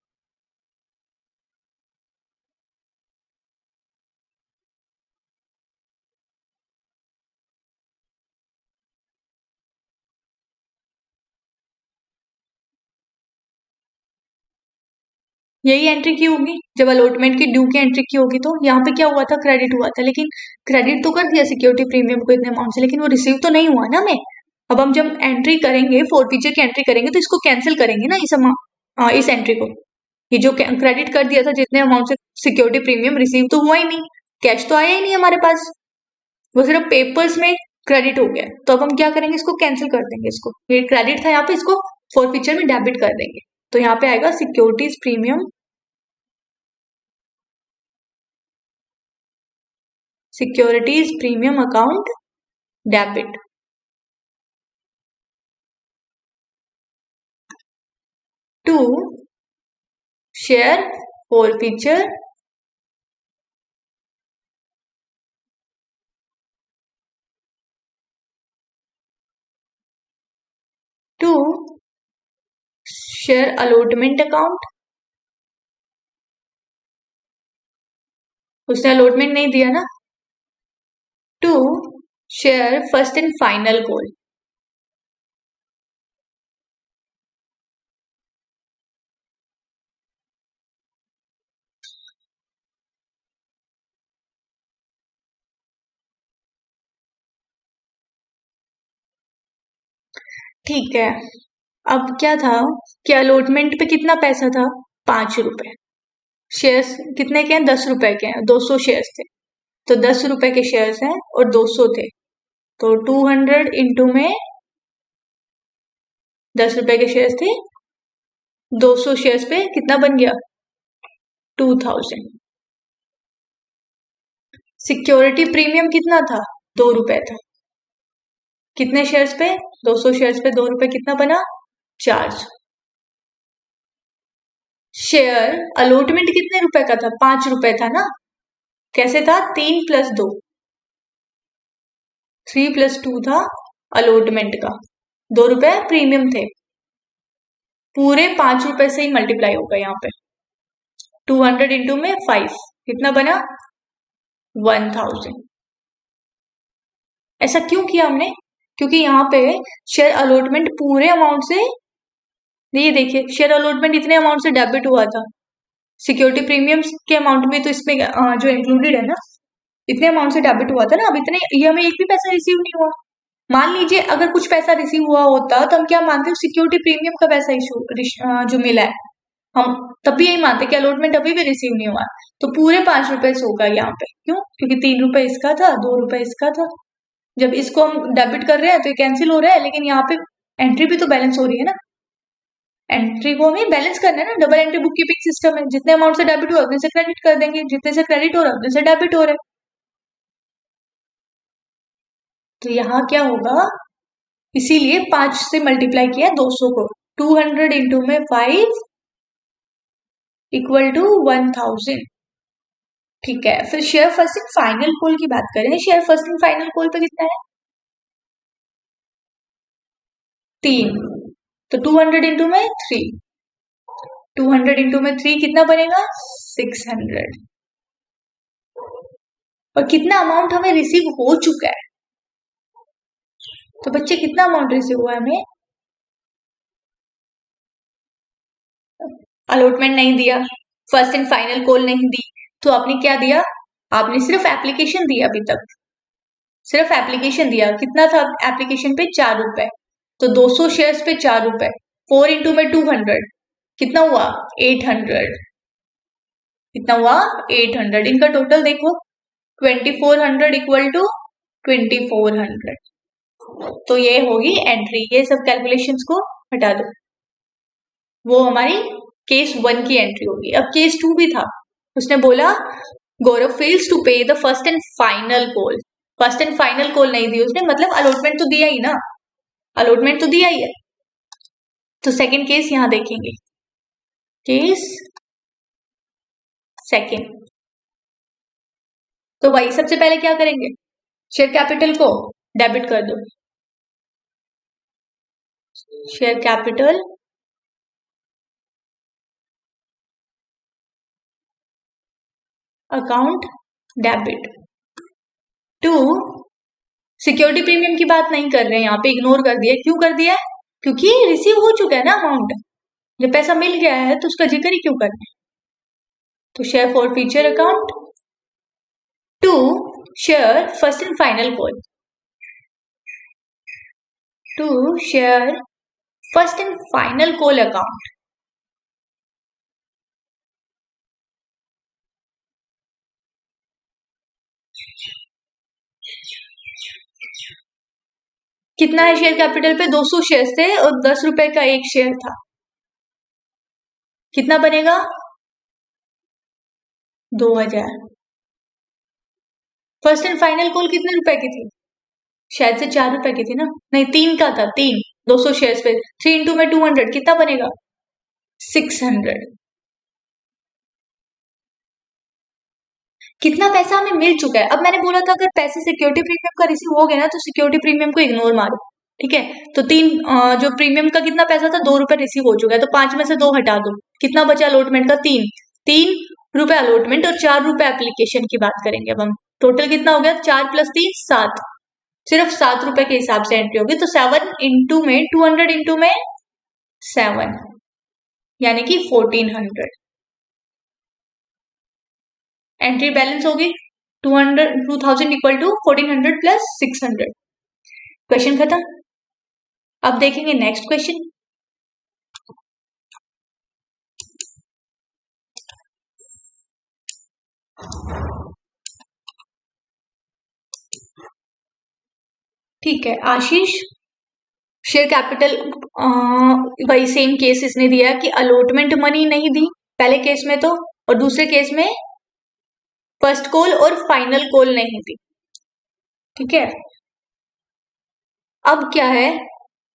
यही एंट्री की होगी जब अलॉटमेंट की ड्यू की एंट्री की होगी। तो यहाँ पे क्या हुआ था, क्रेडिट हुआ था, लेकिन क्रेडिट तो कर दिया सिक्योरिटी प्रीमियम को इतने अमाउंट से, लेकिन वो रिसीव तो नहीं हुआ ना हमें। अब हम जब एंट्री करेंगे, फोरफीचर की एंट्री करेंगे, तो इसको कैंसिल करेंगे ना, इस एंट्री को। ये जो क्रेडिट कर दिया था जितने अमाउंट से सिक्योरिटी प्रीमियम, रिसीव तो हुआ ही नहीं, कैश तो आया ही नहीं हमारे पास, वो सिर्फ पेपर्स में क्रेडिट हो गया। तो अब हम क्या करेंगे, इसको कैंसिल कर देंगे। इसको, ये क्रेडिट था यहाँ पे, इसको फोरफीचर में डेबिट कर देंगे। तो यहाँ पे आएगा securities premium, securities premium account debit to share forfeiture to share allotment account. उसने अलॉटमेंट नहीं दिया ना। To share first and final call. ठीक है, अब क्या था कि अलॉटमेंट पे कितना पैसा था, 5 रुपए। शेयर्स कितने के हैं, 10 रुपए के हैं, 200 शेयर्स थे, तो 10 रुपए के शेयर्स हैं और 200 थे, तो 200 इंटू में 10 रुपए के शेयर्स थे, 200 शेयर्स पे कितना बन गया, 2000। सिक्योरिटी प्रीमियम कितना था, 2 रुपए था। कितने शेयर्स पे, 200 शेयर्स पे 2 रुपए, कितना बना, 400। शेयर अलॉटमेंट कितने रुपए का था, 5 रुपए था ना। कैसे था, 3+2, 3+2 था अलॉटमेंट का, 2 रुपए प्रीमियम थे, पूरे 5 रुपए से ही मल्टीप्लाई होगा यहाँ पे। 200 इंटू में 5, कितना बना, 1000। ऐसा क्यों किया हमने, क्योंकि यहाँ पे शेयर अलॉटमेंट पूरे अमाउंट से, ये देखिए शेयर अलॉटमेंट इतने अमाउंट से डेबिट हुआ था, सिक्योरिटी प्रीमियम्स के अमाउंट में तो इसमें जो इंक्लूडेड है ना, इतने अमाउंट से डेबिट हुआ था ना। अब इतने, ये हमें एक भी पैसा रिसीव नहीं हुआ। मान लीजिए अगर कुछ पैसा रिसीव हुआ होता तो हम क्या मानते, सिक्योरिटी प्रीमियम का पैसा इशू जो मिला है, हम तब भी यही मानते कि अलॉटमेंट अभी भी रिसीव नहीं हुआ। तो पूरे 5 रुपए से होगा यहाँ पे, क्यों, क्योंकि 3 रुपए इसका था, 2 रुपए इसका था। जब इसको हम डेबिट कर रहे हैं तो ये कैंसिल हो रहा है, लेकिन यहाँ पे एंट्री भी तो बैलेंस हो रही है ना, एंट्री को हमें बैलेंस करना है ना। Double entry book keeping system है, जितने अमाउंट से डेबिट हुआ उतने से क्रेडिट कर देंगे, जितने से क्रेडिट हो रहा है उतने से डेबिट हो रहा है। तो यहाँ क्या होगा, इसीलिए 5 से मल्टीप्लाई किया 200 को, 200 इंटू में 5 इक्वल टू 1000। ठीक है, फिर share first and final call की बात करें। Share first and final call पे कितना है, 3, तो 200 इंटू में 3, 200 इंटू में 3 कितना बनेगा, 600। और कितना अमाउंट हमें रिसीव हो चुका है, तो बच्चे कितना अमाउंट रिसीव हुआ है हमें, अलॉटमेंट नहीं दिया, फर्स्ट एंड फाइनल कॉल नहीं दी, तो आपने क्या दिया, आपने सिर्फ एप्लीकेशन दिया अभी तक, सिर्फ एप्लीकेशन दिया। कितना था एप्लीकेशन पे? 4 रुपए। तो 200 शेयर्स पे 4 रुपए, 4 इंटू में 200, कितना हुआ? 800। कितना हुआ? 800। इनका टोटल देखो, 2400 इक्वल टू 2400। तो ये होगी एंट्री। ये सब कैलकुलेशंस को हटा दो, वो हमारी केस 1 की एंट्री होगी। अब केस 2 भी था, उसने बोला गौरव fails to pay the first and final call. First and final call नहीं दी उसने, मतलब अलॉटमेंट तो दिया ही ना, अलॉटमेंट तो दिया ही है। तो सेकंड केस यहां देखेंगे, केस सेकंड। तो भाई सबसे पहले क्या करेंगे? शेयर कैपिटल को डेबिट कर दो। Share capital account debit to, security premium की बात नहीं कर रहे हैं यहाँ पे, इग्नोर कर दिया। क्यों कर दिया? क्योंकि रिसीव हो चुका है ना अमाउंट, जब पैसा मिल गया है तो उसका जिक्र ही क्यों करना है। तो share forfeiture account to share first and final call, to share first and final call account. कितना है शेयर कैपिटल पे? 200 शेयर थे और 10 रुपए का एक शेयर था। कितना बनेगा? 2000। फर्स्ट एंड फाइनल कॉल कितने रुपए की थी? शायद से 4 रुपए की थी ना, नहीं 3 का था, 3। 200 शेयर पे 3 इंटू में 200, कितना बनेगा? 600। कितना पैसा हमें मिल चुका है। अब मैंने बोला था अगर पैसे सिक्योरिटी प्रीमियम का रिसीव हो गया ना तो सिक्योरिटी प्रीमियम को इग्नोर मारो, ठीक है। तो जो प्रीमियम का कितना पैसा था? 2 रुपए रिसीव हो चुका है, तो 5 में से 2 हटा दो, कितना बचा अलॉटमेंट का? 3 रुपए अलॉटमेंट और 4 रुपए एप्लीकेशन की बात करेंगे अब हम। टोटल कितना हो गया? 4 + 3 7, सिर्फ 7 रुपए के हिसाब से एंट्री होगी। तो 7 इंटू में 200 इंटू में 7, यानी कि 1400 एंट्री बैलेंस होगी। 2000 इक्वल टू 1400 प्लस 600। क्वेश्चन खत्म। अब देखेंगे नेक्स्ट क्वेश्चन। ठीक है आशीष, शेयर कैपिटल वही सेम केस इसने दिया कि अलॉटमेंट मनी नहीं दी पहले केस में तो, और दूसरे केस में फर्स्ट कॉल और फाइनल कॉल नहीं दी, ठीक है। अब क्या है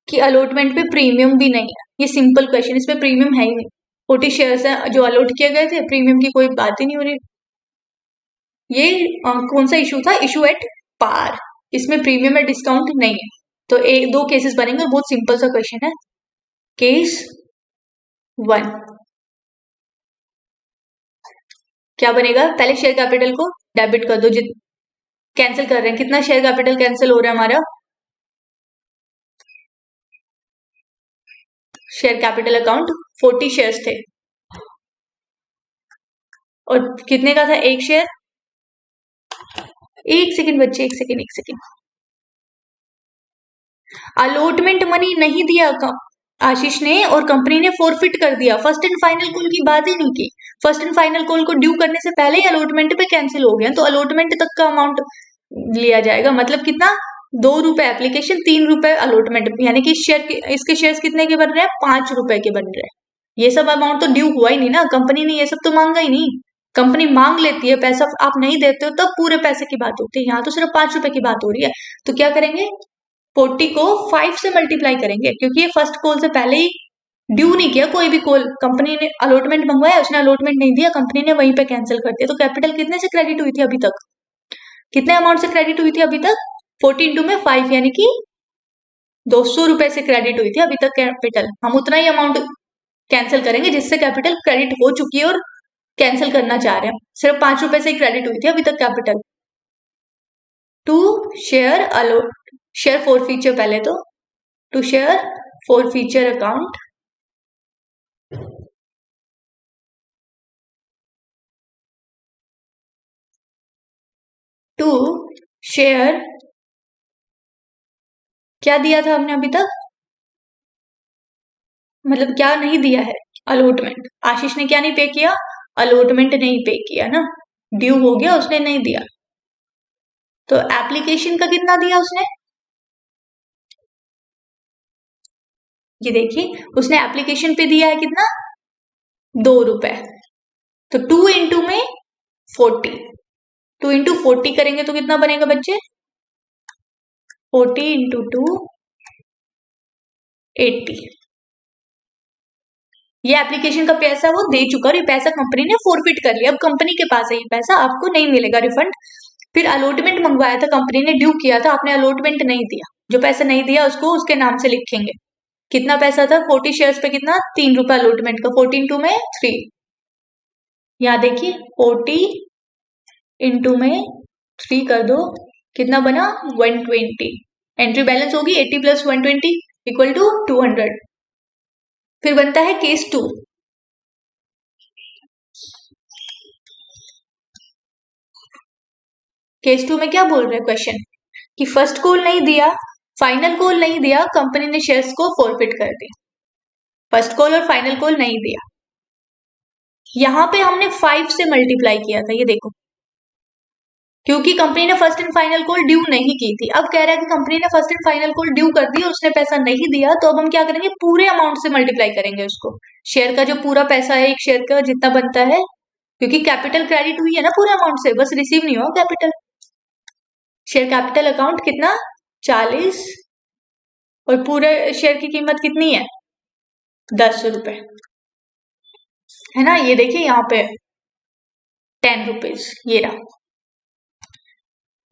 कि अलॉटमेंट पे प्रीमियम भी नहीं है। ये सिंपल क्वेश्चन, इसमें प्रीमियम है ही नहीं। 40 शेयर्स है जो अलॉट किए गए थे, प्रीमियम की कोई बात ही नहीं हो रही। ये कौन सा इशू था? इशू एट पार, इसमें प्रीमियम में डिस्काउंट नहीं है। तो एक 2 केसेस बनेंगे, बहुत सिंपल सा क्वेश्चन है। केस 1 क्या बनेगा? पहले शेयर कैपिटल को डेबिट कर दो, कैंसिल कर रहे हैं। कितना शेयर कैपिटल कैंसिल हो रहा है हमारा? शेयर कैपिटल अकाउंट 40 शेयर्स थे और कितने का था एक शेयर? एक सेकंड बच्चे, एक सेकंड। अलॉटमेंट मनी नहीं दिया आशीष ने, और कंपनी ने फोरफिट कर दिया। फर्स्ट एंड फाइनल कॉल की बात ही नहीं की। फर्स्ट एंड फाइनल कॉल को ड्यू करने से पहले ही अलॉटमेंट पे कैंसिल हो गया, तो अलॉटमेंट तक का अमाउंट लिया जाएगा। मतलब कितना? 2 रुपए एप्लीकेशन, 3 रुपए अलॉटमेंट, यानी कि इसके शेयर्स कितने के बन रहे हैं? 5 रुपए के बन रहे हैं। ये सब अमाउंट तो ड्यू हुआ ही नहीं ना, कंपनी ने ये सब तो मांगा ही नहीं। कंपनी मांग लेती है पैसा, आप नहीं देते हो तब पूरे पैसे की बात होती है, यहाँ तो सिर्फ 5 रुपए की बात हो रही है। तो क्या करेंगे? 40 को 5 से मल्टीप्लाई करेंगे, क्योंकि ये फर्स्ट कॉल से पहले ही ड्यू नहीं किया कोई भी कॉल। कंपनी ने अलॉटमेंट मंगवाया, उसने अलॉटमेंट नहीं दिया, कंपनी ने वहीं पे कैंसिल कर दिया। तो कैपिटल कितने से क्रेडिट हुई थी अभी तक? कितने अमाउंट से क्रेडिट हुई थी अभी तक? 42 में 5, यानी कि 200 रुपए से क्रेडिट हुई थी अभी तक कैपिटल। हम उतना ही अमाउंट कैंसिल करेंगे जिससे कैपिटल क्रेडिट हो चुकी है और कैंसिल करना चाह रहे हैं। सिर्फ 5 रुपए से ही क्रेडिट हुई थी अभी तक capital. To share share forfeiture, पहले तो to share forfeiture account to share, क्या दिया था हमने अभी तक, मतलब क्या नहीं दिया है, अलॉटमेंट। आशीष ने क्या नहीं पे किया, अलॉटमेंट नहीं पे किया ना, ड्यू हो गया, उसने नहीं दिया। तो एप्लीकेशन का कितना दिया उसने, ये देखिए उसने एप्लीकेशन पे दिया है कितना, 2 रुपए। तो 2 इंटू में 40, 2 इंटू 40 करेंगे तो कितना बनेगा बच्चे, 40 इंटू 2 80। ये एप्लीकेशन का पैसा वो दे चुका और ये पैसा कंपनी ने फोरफिट कर लिया, अब कंपनी के पास है ये पैसा, आपको नहीं मिलेगा रिफंड। फिर अलॉटमेंट मंगवाया था कंपनी ने, ड्यू किया था, आपने अलॉटमेंट नहीं दिया, जो पैसा नहीं दिया उसको उसके नाम से लिखेंगे। कितना पैसा था, 40 शेयर्स पे कितना, 3 रुपए अलॉटमेंट का, 40 इंटू में 3। यहाँ देखिए 40 इंटू में 3 कर दो, कितना बना 120। एंट्री बैलेंस होगी 80 प्लस 120 इक्वल टू 200। फिर बनता है केस 2। केस 2 में क्या बोल रहे हैं क्वेश्चन, कि फर्स्ट कॉल नहीं दिया, फाइनल कॉल नहीं दिया, कंपनी ने शेयर्स को फॉरफिट कर दिया। फर्स्ट कॉल और फाइनल कॉल नहीं दिया, यहां पे हमने 5 से मल्टीप्लाई किया था, ये देखो, क्योंकि कंपनी ने first and final call due नहीं की थी। अब कह रहा है कि कंपनी ने first and final call due कर दी और उसने पैसा नहीं दिया, तो अब हम क्या करेंगे, पूरे अमाउंट से मल्टीप्लाई करेंगे उसको, शेयर का जो पूरा पैसा है एक शेयर का जितना बनता है, क्योंकि कैपिटल क्रेडिट हुई है ना पूरे अमाउंट से, बस रिसीव नहीं हुआ कैपिटल। शेयर कैपिटल अकाउंट कितना 40, और पूरे शेयर की कीमत कितनी है 10 रुपए, है ना। ये देखिए यहाँ पे 10 रुपीज, ये रहा।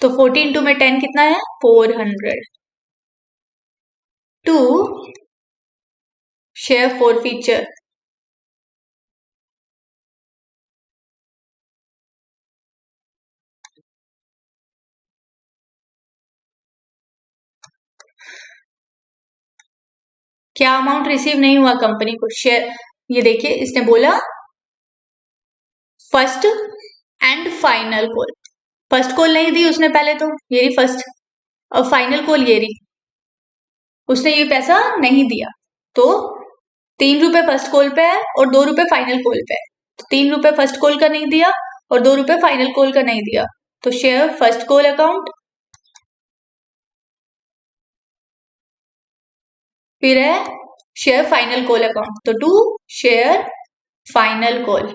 तो 40 इंटू में 10 कितना है 400। टू शेयर फॉर फीचर, क्या अमाउंट रिसीव नहीं हुआ कंपनी को, शेयर, ये देखिए इसने बोला first and final call, first call नहीं दी उसने पहले, तो ये रही फर्स्ट, और फाइनल कॉल ये रही, उसने ये पैसा नहीं दिया, तो 3 रुपए फर्स्ट कॉल पे है और 2 रुपए फाइनल कॉल पे है, तो 3 रुपए फर्स्ट कॉल का नहीं दिया और 2 रुपए फाइनल कॉल का नहीं दिया, तो शेयर फर्स्ट कॉल अकाउंट। फिर है शेयर फाइनल कॉल अकाउंट, तो टू शेयर फाइनल कॉल।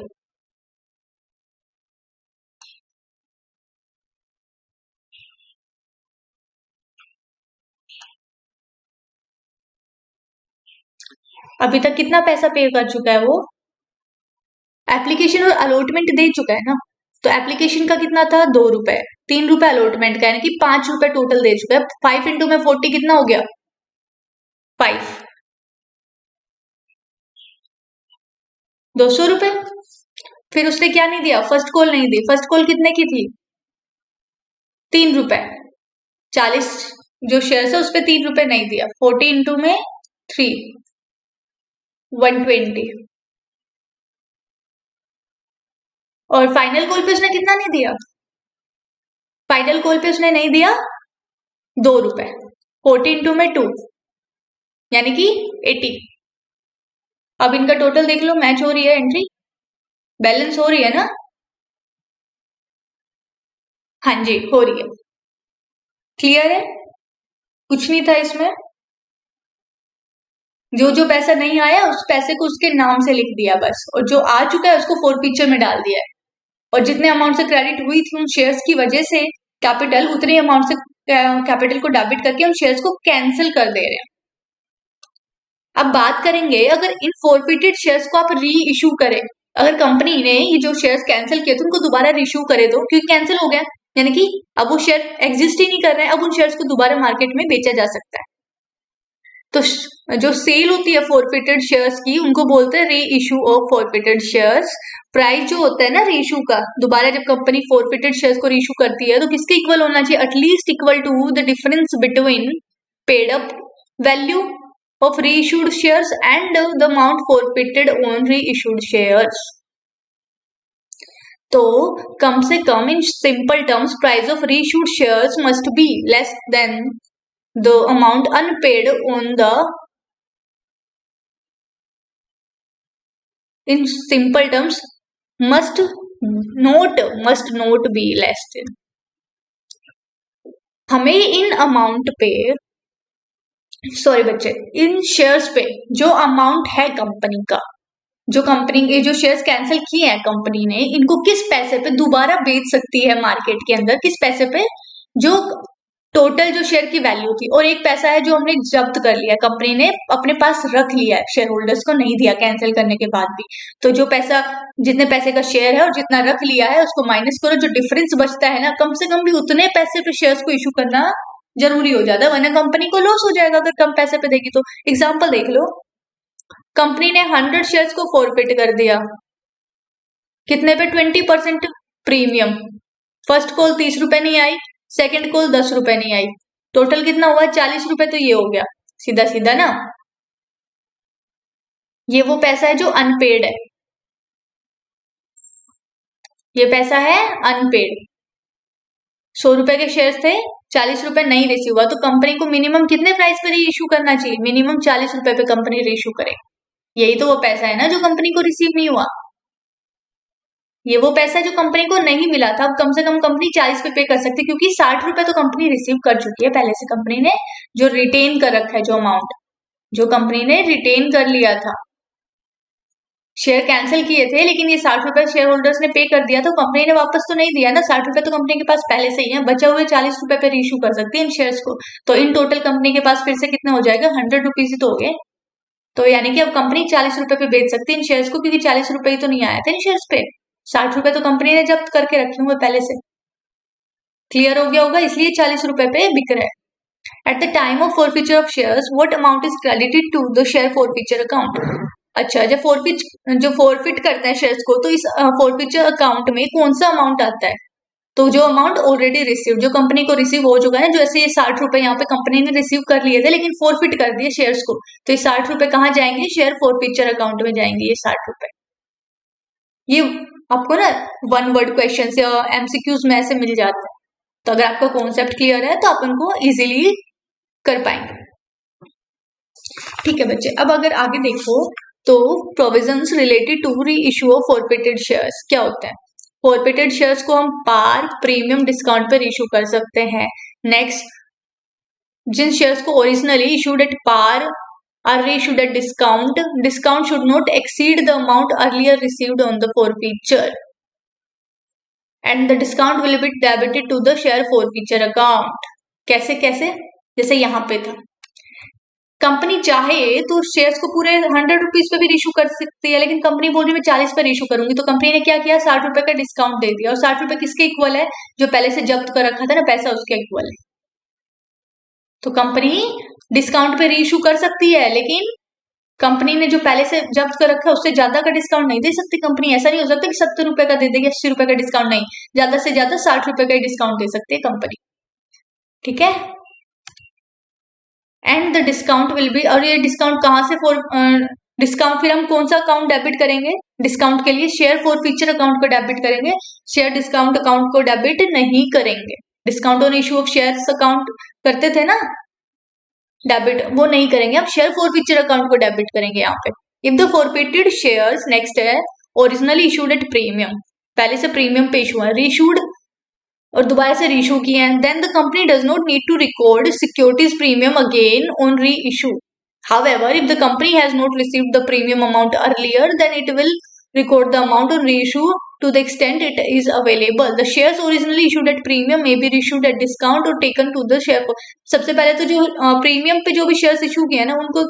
अभी तक कितना पैसा पे कर चुका है वो, एप्लीकेशन और अलॉटमेंट दे चुका है ना, तो एप्लीकेशन का कितना था 2 रुपए, 3 रुपए अलॉटमेंट का, यानी कि 5 रुपए टोटल दे चुका है। 5 इंटू में 40 कितना हो गया 5, 200 रुपए। फिर उसने क्या नहीं दिया, फर्स्ट कॉल नहीं दी, फर्स्ट कॉल कितने की थी 3 रुपए, 40 जो शेयर है उस पर 3 रुपए नहीं दिया, 40 इंटू में 3 120। और फाइनल कॉल पे उसने कितना नहीं दिया, फाइनल कॉल पे उसने नहीं दिया 2 रुपए, 40 इंटू में 2 यानी कि 80। अब इनका टोटल देख लो, मैच हो रही है, एंट्री बैलेंस हो रही है ना, हाँ जी हो रही है, क्लियर है, कुछ नहीं था इसमें, जो जो पैसा नहीं आया उस पैसे को उसके नाम से लिख दिया बस, और जो आ चुका है उसको फोरफीचर में डाल दिया है, और जितने अमाउंट से क्रेडिट हुई थी उन शेयर्स की वजह से कैपिटल, उतने अमाउंट से कैपिटल को डेबिट करके उन शेयर्स को कैंसिल कर दे रहे हैं। अब बात करेंगे, अगर इन फोरफिटेड शेयर्स को आप री इशू करें, अगर कंपनी ने ये जो शेयर्स कैंसिल किए थे उनको दोबारा रीइशू करे, तो क्योंकि कैंसिल हो गया, यानी कि अब वो शेयर एग्जिस्ट ही नहीं कर रहे हैं, अब उन शेयर्स को दोबारा मार्केट में बेचा जा सकता है। तो जो सेल होती है फॉरफिटेड शेयर्स की, उनको बोलते हैं री issue of forfeited shares. Price जो होता है ना री इशू का, दोबारा जब कंपनी फॉरफिटेड शेयर्स को री इशू करती है तो किसके इक्वल होना चाहिए, at least equal to the difference between paid up value of reissued shares and the amount forfeited on reissued shares। तो कम से कम in simple terms price of reissued shares must be less than the amount unpaid on the in simple terms must not be less than। हमें in amount पे sorry बच्चे इन shares पे जो amount है कंपनी का, जो कंपनी के जो शेयर्स कैंसिल किए हैं कंपनी ने, इनको किस पैसे पे दोबारा बेच सकती है मार्केट के अंदर, किस पैसे पे, जो टोटल जो शेयर की वैल्यू थी, और एक पैसा है जो हमने जब्त कर लिया, कंपनी ने अपने पास रख लिया है, शेयर होल्डर्स को नहीं दिया कैंसिल करने के बाद भी। तो जो पैसा, जितने पैसे का शेयर है और जितना रख लिया है उसको माइनस करो, जो डिफरेंस बचता है ना, कम से कम भी उतने पैसे पे शेयर्स को इशू करना जरूरी हो जाता है, वरना कंपनी को लॉस हो जाएगा अगर कम पैसे पे देगी तो। एग्जाम्पल देख लो, कंपनी ने 100 शेयर्स को फॉरफिट कर दिया, कितने पे, 20% प्रीमियम। फर्स्ट कॉल 30 रुपए नहीं आई, सेकंड कॉल 10 रुपए नहीं आई, टोटल कितना हुआ, 40 रुपए। तो ये हो गया सीधा सीधा ना, ये वो पैसा है जो अनपेड है, ये पैसा है अनपेड। 100 रुपए के शेयर्स थे, 40 रुपए नहीं रिसीव हुआ, तो कंपनी को मिनिमम कितने प्राइस पे री इशू करना चाहिए, मिनिमम 40 रुपए पे कंपनी री इशू करे। यही तो वो पैसा है ना जो कंपनी को रिसीव नहीं हुआ, ये वो पैसा जो कंपनी को नहीं मिला था। अब कम से कम कंपनी 40 पे कर सकती है, क्योंकि 60 रुपए तो कंपनी रिसीव कर चुकी है पहले से, कंपनी ने जो रिटेन कर रखा है, जो अमाउंट जो कंपनी ने रिटेन कर लिया था, शेयर कैंसिल किए थे लेकिन ये 60 रुपए शेयर होल्डर्स ने पे कर दिया, तो कंपनी ने वापस तो नहीं दिया ना, 60 रुपए तो कंपनी के पास पहले से ही है, बचे हुए 40 रुपए पे रीइश्यू कर सकती है इन शेयर्स को। तो इन टोटल कंपनी के पास फिर से कितना हो जाएगा, 100 रुपीज ही तो हो गए। तो यानी कि अब कंपनी 40 रुपए पे बेच सकती है इन शेयर्स को, क्योंकि 40 रुपए ही तो नहीं आया था इन शेयर्स पे, 60 रुपए तो कंपनी ने जब्त करके रखे हुए पहले से। क्लियर हो गया होगा, इसलिए 40 रुपए पे बिक रहा है। At the time of forfeiture of shares what amount is credited to the share forfeiture account. अच्छा, जब फॉरफिट करते हैं शेयर्स को, तो इस फॉरफीचर अकाउंट में कौन सा अमाउंट आता है, तो जो अमाउंट ऑलरेडी रिसीव, जो कंपनी को रिसीव हो चुका है, जैसे ये 60 रुपए यहाँ पे कंपनी ने रिसीव कर लिए थे लेकिन फॉरफिट कर दिए शेयर्स को, तो ये 60 रुपए कहाँ जाएंगे, शेयर फॉरफीचर अकाउंट में जाएंगे ये 60 रुपए। ये आपको ना वन वर्ड क्वेश्चन या एमसीक्यूज में ऐसे मिल जाता है, तो अगर आपका कॉन्सेप्ट क्लियर है तो आप उनको इजीली कर पाएंगे। ठीक है बच्चे, अब अगर आगे देखो तो provisions related to reissue of forfeited shares क्या होते हैं। फॉरफिटेड शेयर्स को हम पार, प्रीमियम, डिस्काउंट पर इशू कर सकते हैं। नेक्स्ट, जिन शेयर्स को originally issued at par are reissued at discount, discount should not exceed the amount earlier received on the forfeiture, and the discount will be debited to the share forfeiture account। कैसे कैसे, जैसे यहाँ पे था, company चाहे तो shares को पूरे 100 रुपीज पे भी इशू कर सकती है, लेकिन कंपनी बोल रही है मैं 40 पर इशू करूंगी, तो कंपनी ने क्या किया, 60 रुपए का डिस्काउंट दे दिया, और 60 रुपए किसके इक्वल है, जो पहले से जब्त कर रखा था ना पैसा, उसके इक्वल है। तो कंपनी डिस्काउंट पे रीइशू कर सकती है, लेकिन कंपनी ने जो पहले से जब्त कर रखा है उससे ज्यादा का डिस्काउंट नहीं दे सकती कंपनी। ऐसा नहीं हो सकता कि 70 रुपए का दे देगी, 80 रुपए का डिस्काउंट नहीं, ज्यादा से ज्यादा 60 रुपए का ही डिस्काउंट दे सकती है कंपनी। ठीक है, and the discount will be, और ये डिस्काउंट कहाँ से डिस्काउंट फिर हम कौन सा अकाउंट डेबिट करेंगे डिस्काउंट के लिए, शेयर फॉरफीचर अकाउंट को डेबिट करेंगे, शेयर डिस्काउंट अकाउंट को डेबिट नहीं करेंगे। Discount on issue of shares account करते थे ना डेबिट, वो नहीं करेंगे, अब शेयर फॉरफीचर अकाउंट को डेबिट करेंगे यहाँ पे। If the forfeited shares, next है ओरिजिनली इशूड एट प्रीमियम, पहले से प्रीमियम पे इशू है, रीइशूड और दोबारा से रीइशू किए हैं, then the company does not need to record securities premium again on reissue. However, if the company has not received the premium amount earlier, then it will record the amount on reissue to the extent it is available. The shares originally issued at premium may be reissued at discount or taken to the share। सबसे पहले तो जो premium पे जो भी shares issue किए हैं ना, उनको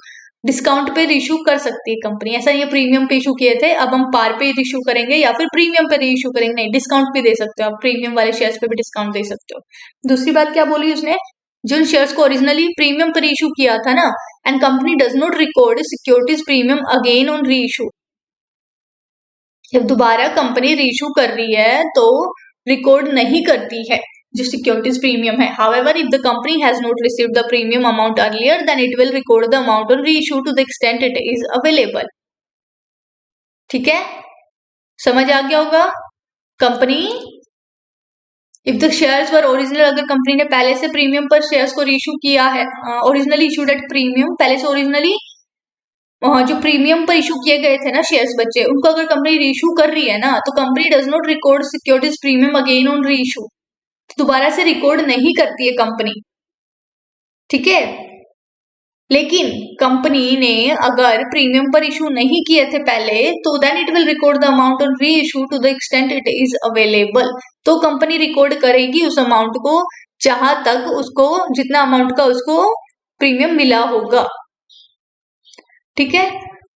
डिस्काउंट पे रीइशू कर सकती है कंपनी। ऐसा नहीं प्रीमियम पे इशू किए थे अब हम पार पे रीइशू करेंगे या फिर प्रीमियम पे रीइशू करेंगे, नहीं, डिस्काउंट भी दे सकते हो आप, प्रीमियम वाले शेयर्स पे भी डिस्काउंट दे सकते हो। दूसरी बात क्या बोली उसने, जिन शेयर्स को ओरिजिनली प्रीमियम पर इशू किया था ना, and company does not record securities premium again on री इशू, जब दोबारा कंपनी री इशू कर रही है तो रिकॉर्ड नहीं करती है जो सिक्योरिटीज प्रीमियम है। However, if the company has not received the premium amount earlier, then it will record the amount on reissue to the extent it is available. ठीक है, समझ आ गया होगा। Company if the shares were original, अगर company ने पहले से प्रीमियम पर शेयर्स को रीइशू किया है, ओरिजिनली इशूड एट प्रीमियम, पहले से ओरिजिनली जो प्रीमियम पर इशू किए गए थे ना शेयर्स बच्चे, उनको अगर कंपनी रीइशू कर रही है ना, तो company does not record securities premium again on reissue, दोबारा से रिकॉर्ड नहीं करती है कंपनी, ठीक है। लेकिन कंपनी ने अगर प्रीमियम पर इशू नहीं किए थे पहले, तो then it will record the amount on reissue to the extent it is available, तो कंपनी रिकॉर्ड करेगी उस अमाउंट को जहां तक उसको जितना अमाउंट का उसको प्रीमियम मिला होगा, ठीक है।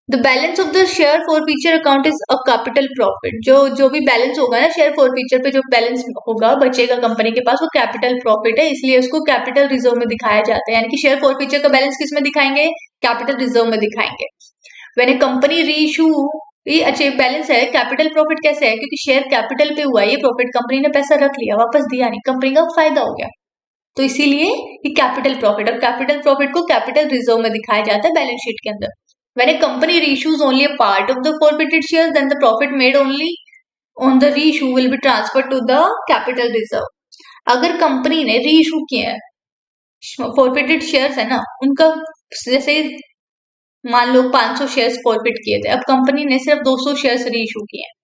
The balance of the share forfeiture account is a capital profit, जो भी बैलेंस होगा ना शेयर फॉरफीचर पे, जो बैलेंस होगा बचेगा कंपनी के पास, वो कैपिटल प्रॉफिट है, इसलिए उसको कैपिटल रिजर्व में दिखाया जाता है। यानी कि शेयर फॉरफीचर का बैलेंस किस में दिखाएंगे, कैपिटल रिजर्व में दिखाएंगे। व्हेन ए कंपनी रीइशू, ये अच्छे बैलेंस है, कैपिटल प्रॉफिट कैसे है, क्योंकि शेयर कैपिटल पे हुआ है ये प्रॉफिट, कंपनी ने पैसा रख लिया, वापस दिया नहीं, कंपनी का फायदा हो गया, तो इसीलिए ये कैपिटल प्रॉफिट, और कैपिटल प्रॉफिट को कैपिटल रिजर्व में दिखाया जाता है बैलेंस शीट के अंदर। When a company reissues only a part of the forfeited shares, then the profit made only on the reissue will be transferred to the capital reserve. अगर company ने reissue किया है फॉरफिटेड शेयर्स है ना उनका, जैसे मान लो 500 शेयर्स फॉरफिट किए थे, अब कंपनी ने सिर्फ 200 शेयर्स रीइशू किए हैं,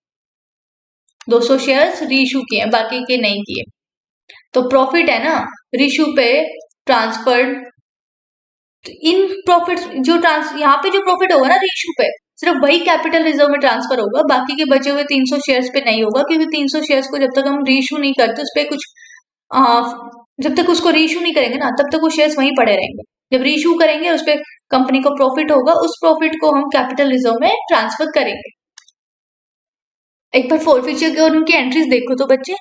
200 शेयर्स रीइशू किए हैं, बाकी के नहीं किए, तो प्रॉफिट है ना रीइशू पे ट्रांसफर्ड, इन प्रॉफिट जो यहाँ पे जो प्रॉफिट होगा ना रीइशू पे, सिर्फ वही कैपिटल रिजर्व में ट्रांसफर होगा, बाकी के बचे हुए 300 शेयर्स पे नहीं होगा, क्योंकि 300 शेयर्स को जब तक हम रीइशू नहीं करते उस पर कुछ जब तक उसको रीइशू नहीं करेंगे ना, तब तक वो शेयर्स वहीं पड़े रहेंगे। जब रीइशू करेंगे उस पर कंपनी को प्रॉफिट होगा, उस प्रॉफिट को हम कैपिटल रिजर्व में ट्रांसफर करेंगे। एक बार फॉरफीचर के और उनकी एंट्रीज देखो तो बच्चे,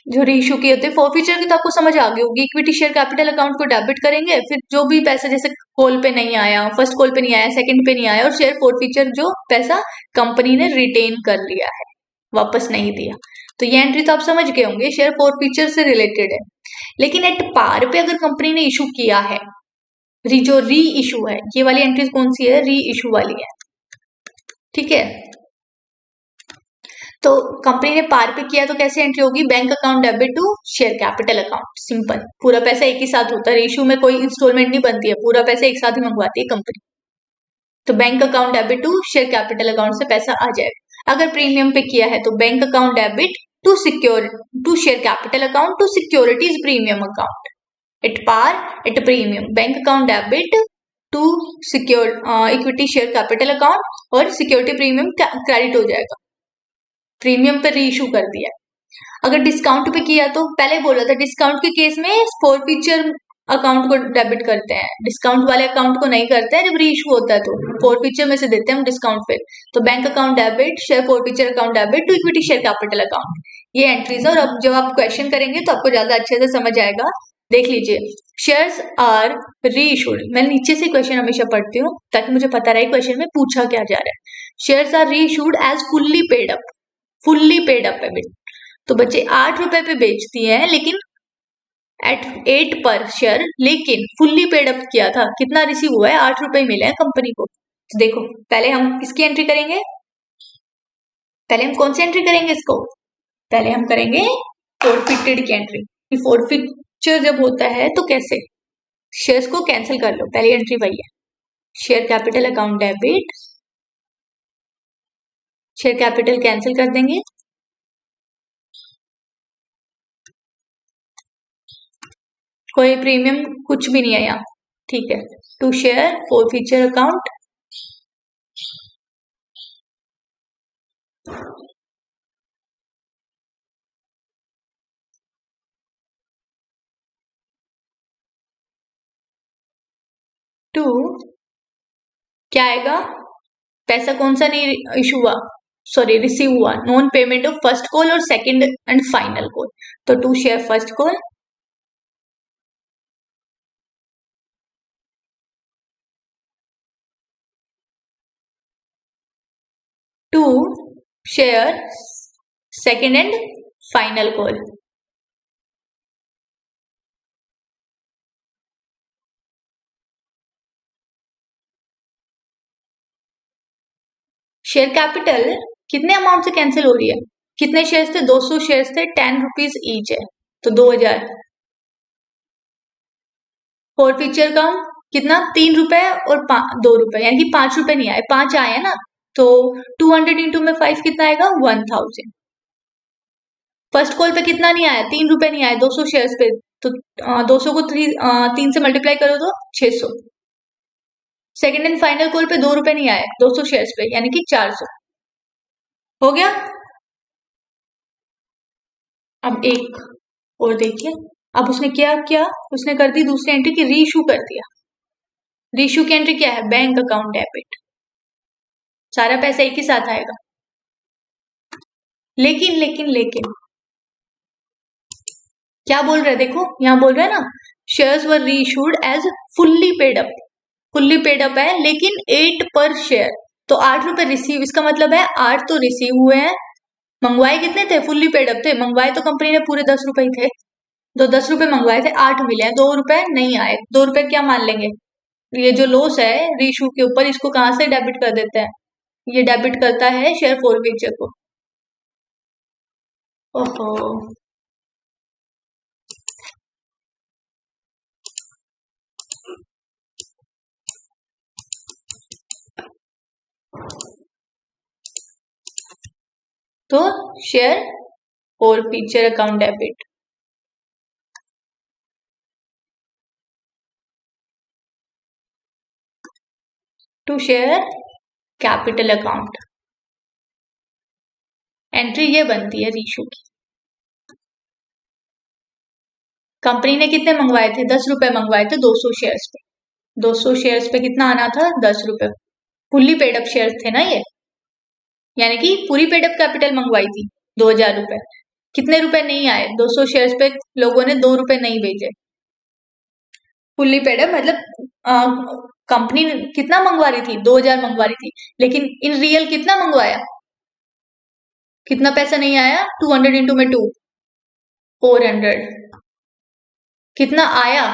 जो रीइशू किए होते हैं फॉरफीचर की, तो आपको समझ आ गई होगी। इक्विटी शेयर कैपिटल अकाउंट को डेबिट करेंगे, फिर जो भी पैसा जैसे कॉल पे नहीं आया, फर्स्ट कॉल पे नहीं आया, सेकंड पे नहीं आया, और शेयर फॉरफीचर जो पैसा कंपनी ने रिटेन कर लिया है, वापस नहीं दिया, तो ये एंट्री तो आप समझ गए होंगे, शेयर फॉरफीचर से रिलेटेड है। लेकिन एट पार पे अगर कंपनी ने इशू किया है, जो री इशू है, ये वाली एंट्रीज कौन सी है, री इशू वाली है, ठीक है। तो कंपनी ने पार पे किया तो कैसे एंट्री होगी, bank account debit to share capital account, simple, पूरा पैसा एक ही साथ होता है, इशू में कोई इंस्टॉलमेंट नहीं बनती है, पूरा पैसा एक साथ ही मंगवाती है कंपनी, तो bank account debit to share capital account से पैसा आ जाएगा। अगर प्रीमियम पे किया है तो bank account debit to share capital account to securities premium account, at par at premium bank account debit to secure equity share capital account, और security premium credit हो जाएगा, प्रीमियम पे रीइशू कर दिया। अगर डिस्काउंट पे किया तो पहले बोला था, डिस्काउंट के केस में फॉरफीचर अकाउंट को डेबिट करते हैं, डिस्काउंट वाले अकाउंट को नहीं करते हैं, जब रीइशू होता है तो फॉरफीचर में से देते हैं हम डिस्काउंट पे, तो bank account debit share forfeiture account debit to equity share capital account, ये एंट्रीज है। और अब जब आप क्वेश्चन करेंगे तो आपको ज्यादा अच्छे से समझ आएगा। देख लीजिए, शेयर्स आर रीइशूड, मैं नीचे से क्वेश्चन हमेशा पढ़ती हूँ ताकि मुझे पता रहे क्वेश्चन में पूछा क्या जा रहा है। Shares are reissued as fully paid up, fully paid up है, तो बच्चे 8 रुपए पे बेचती है, लेकिन एट 8 पर शेयर, लेकिन फुल्ली पेड अप किया था, कितना रिसीव हुआ है, 8 रुपए मिले हैं कंपनी को। तो देखो पहले हम किसकी एंट्री करेंगे, पहले हम कौन सी एंट्री करेंगे इसको, पहले हम करेंगे फॉरफिटेड की एंट्री। फॉरफिचर जब होता है तो कैसे, शेयर्स को कैंसिल कर लो, पहली एंट्री वही है, share capital account debit, share capital cancel कर देंगे, कोई प्रीमियम कुछ भी नहीं है यहाँ, ठीक है, to share forfeiture account, to क्या आएगा, पैसा कौन सा नहीं इशू हुआ, सॉरी रिसीव हुआ, non payment of first call और सेकंड एंड फाइनल कॉल, तो to share first call, to share second and final call, share capital कितने अमाउंट से कैंसिल हो रही है, कितने शेयर्स थे? 200 शेयर्स थे, 10 रुपीज ईच है तो 2000। फोर फीचर का कितना? 3 रुपए और 2 रुपए, यानी कि 5 रुपए नहीं आए, 5 आए ना, तो 200 इंटू में 5 कितना आएगा? 1000। फर्स्ट कॉल पे कितना नहीं आया? 3 रुपए नहीं आए 200 शेयर्स पे, तो 200 को 3 से मल्टीप्लाई करो तो 600। सेकेंड एंड फाइनल कॉल पे 2 रुपए नहीं आए 200 शेयर्स पे, यानी कि 400। हो गया। अब एक और देखिए, अब उसने क्या किया? उसने कर दी दूसरी एंट्री की रीइशू कर दिया। रीइशू की एंट्री क्या है? बैंक अकाउंट डेबिट, सारा पैसा एक ही साथ आएगा। लेकिन लेकिन लेकिन क्या बोल रहे हैं? देखो यहाँ बोल रहे हैं ना, shares were reissued as fully paid up. Fully paid up है, लेकिन 8 पर शेयर, तो 8 रुपए रिसीव, इसका मतलब है 8 तो रिसीव हुए हैं। मंगवाए कितने थे? फुल्ली पेड अप थे, मंगवाए तो कंपनी ने पूरे 10 रुपए ही थे, तो 10 रुपए मंगवाए थे, 8 मिले हैं, 2 रुपए नहीं आए। 2 रुपए क्या मान लेंगे? ये जो लॉस है रीइशू के ऊपर, इसको कहां से डेबिट कर देते हैं? ये डेबिट करता है शेयर फॉरफीचर को। ओहो, तो share forfeiture account debit. To share capital account, entry ये बनती है रीइशू की। कंपनी ने कितने मंगवाए थे? 10 रुपए मंगवाए थे 200 शेयर्स पे। 200 शेयर्स पे कितना आना था? 10 रुपए। फुल्ली पेड अप शेयर्स थे ना ये, यानी कि पूरी पेड अप कैपिटल मंगवाई थी 2000 रुपए। कितने रुपए नहीं आए? 200 शेयर्स पे लोगों ने 2 रुपए नहीं भेजे। फुल्ली पेड अप मतलब कंपनी कितना मंगवा रही थी? 2000 मंगवा रही थी, लेकिन इन रियल कितना मंगवाया? कितना पैसा नहीं आया? 200 इंटू में 2, 400। कितना आया?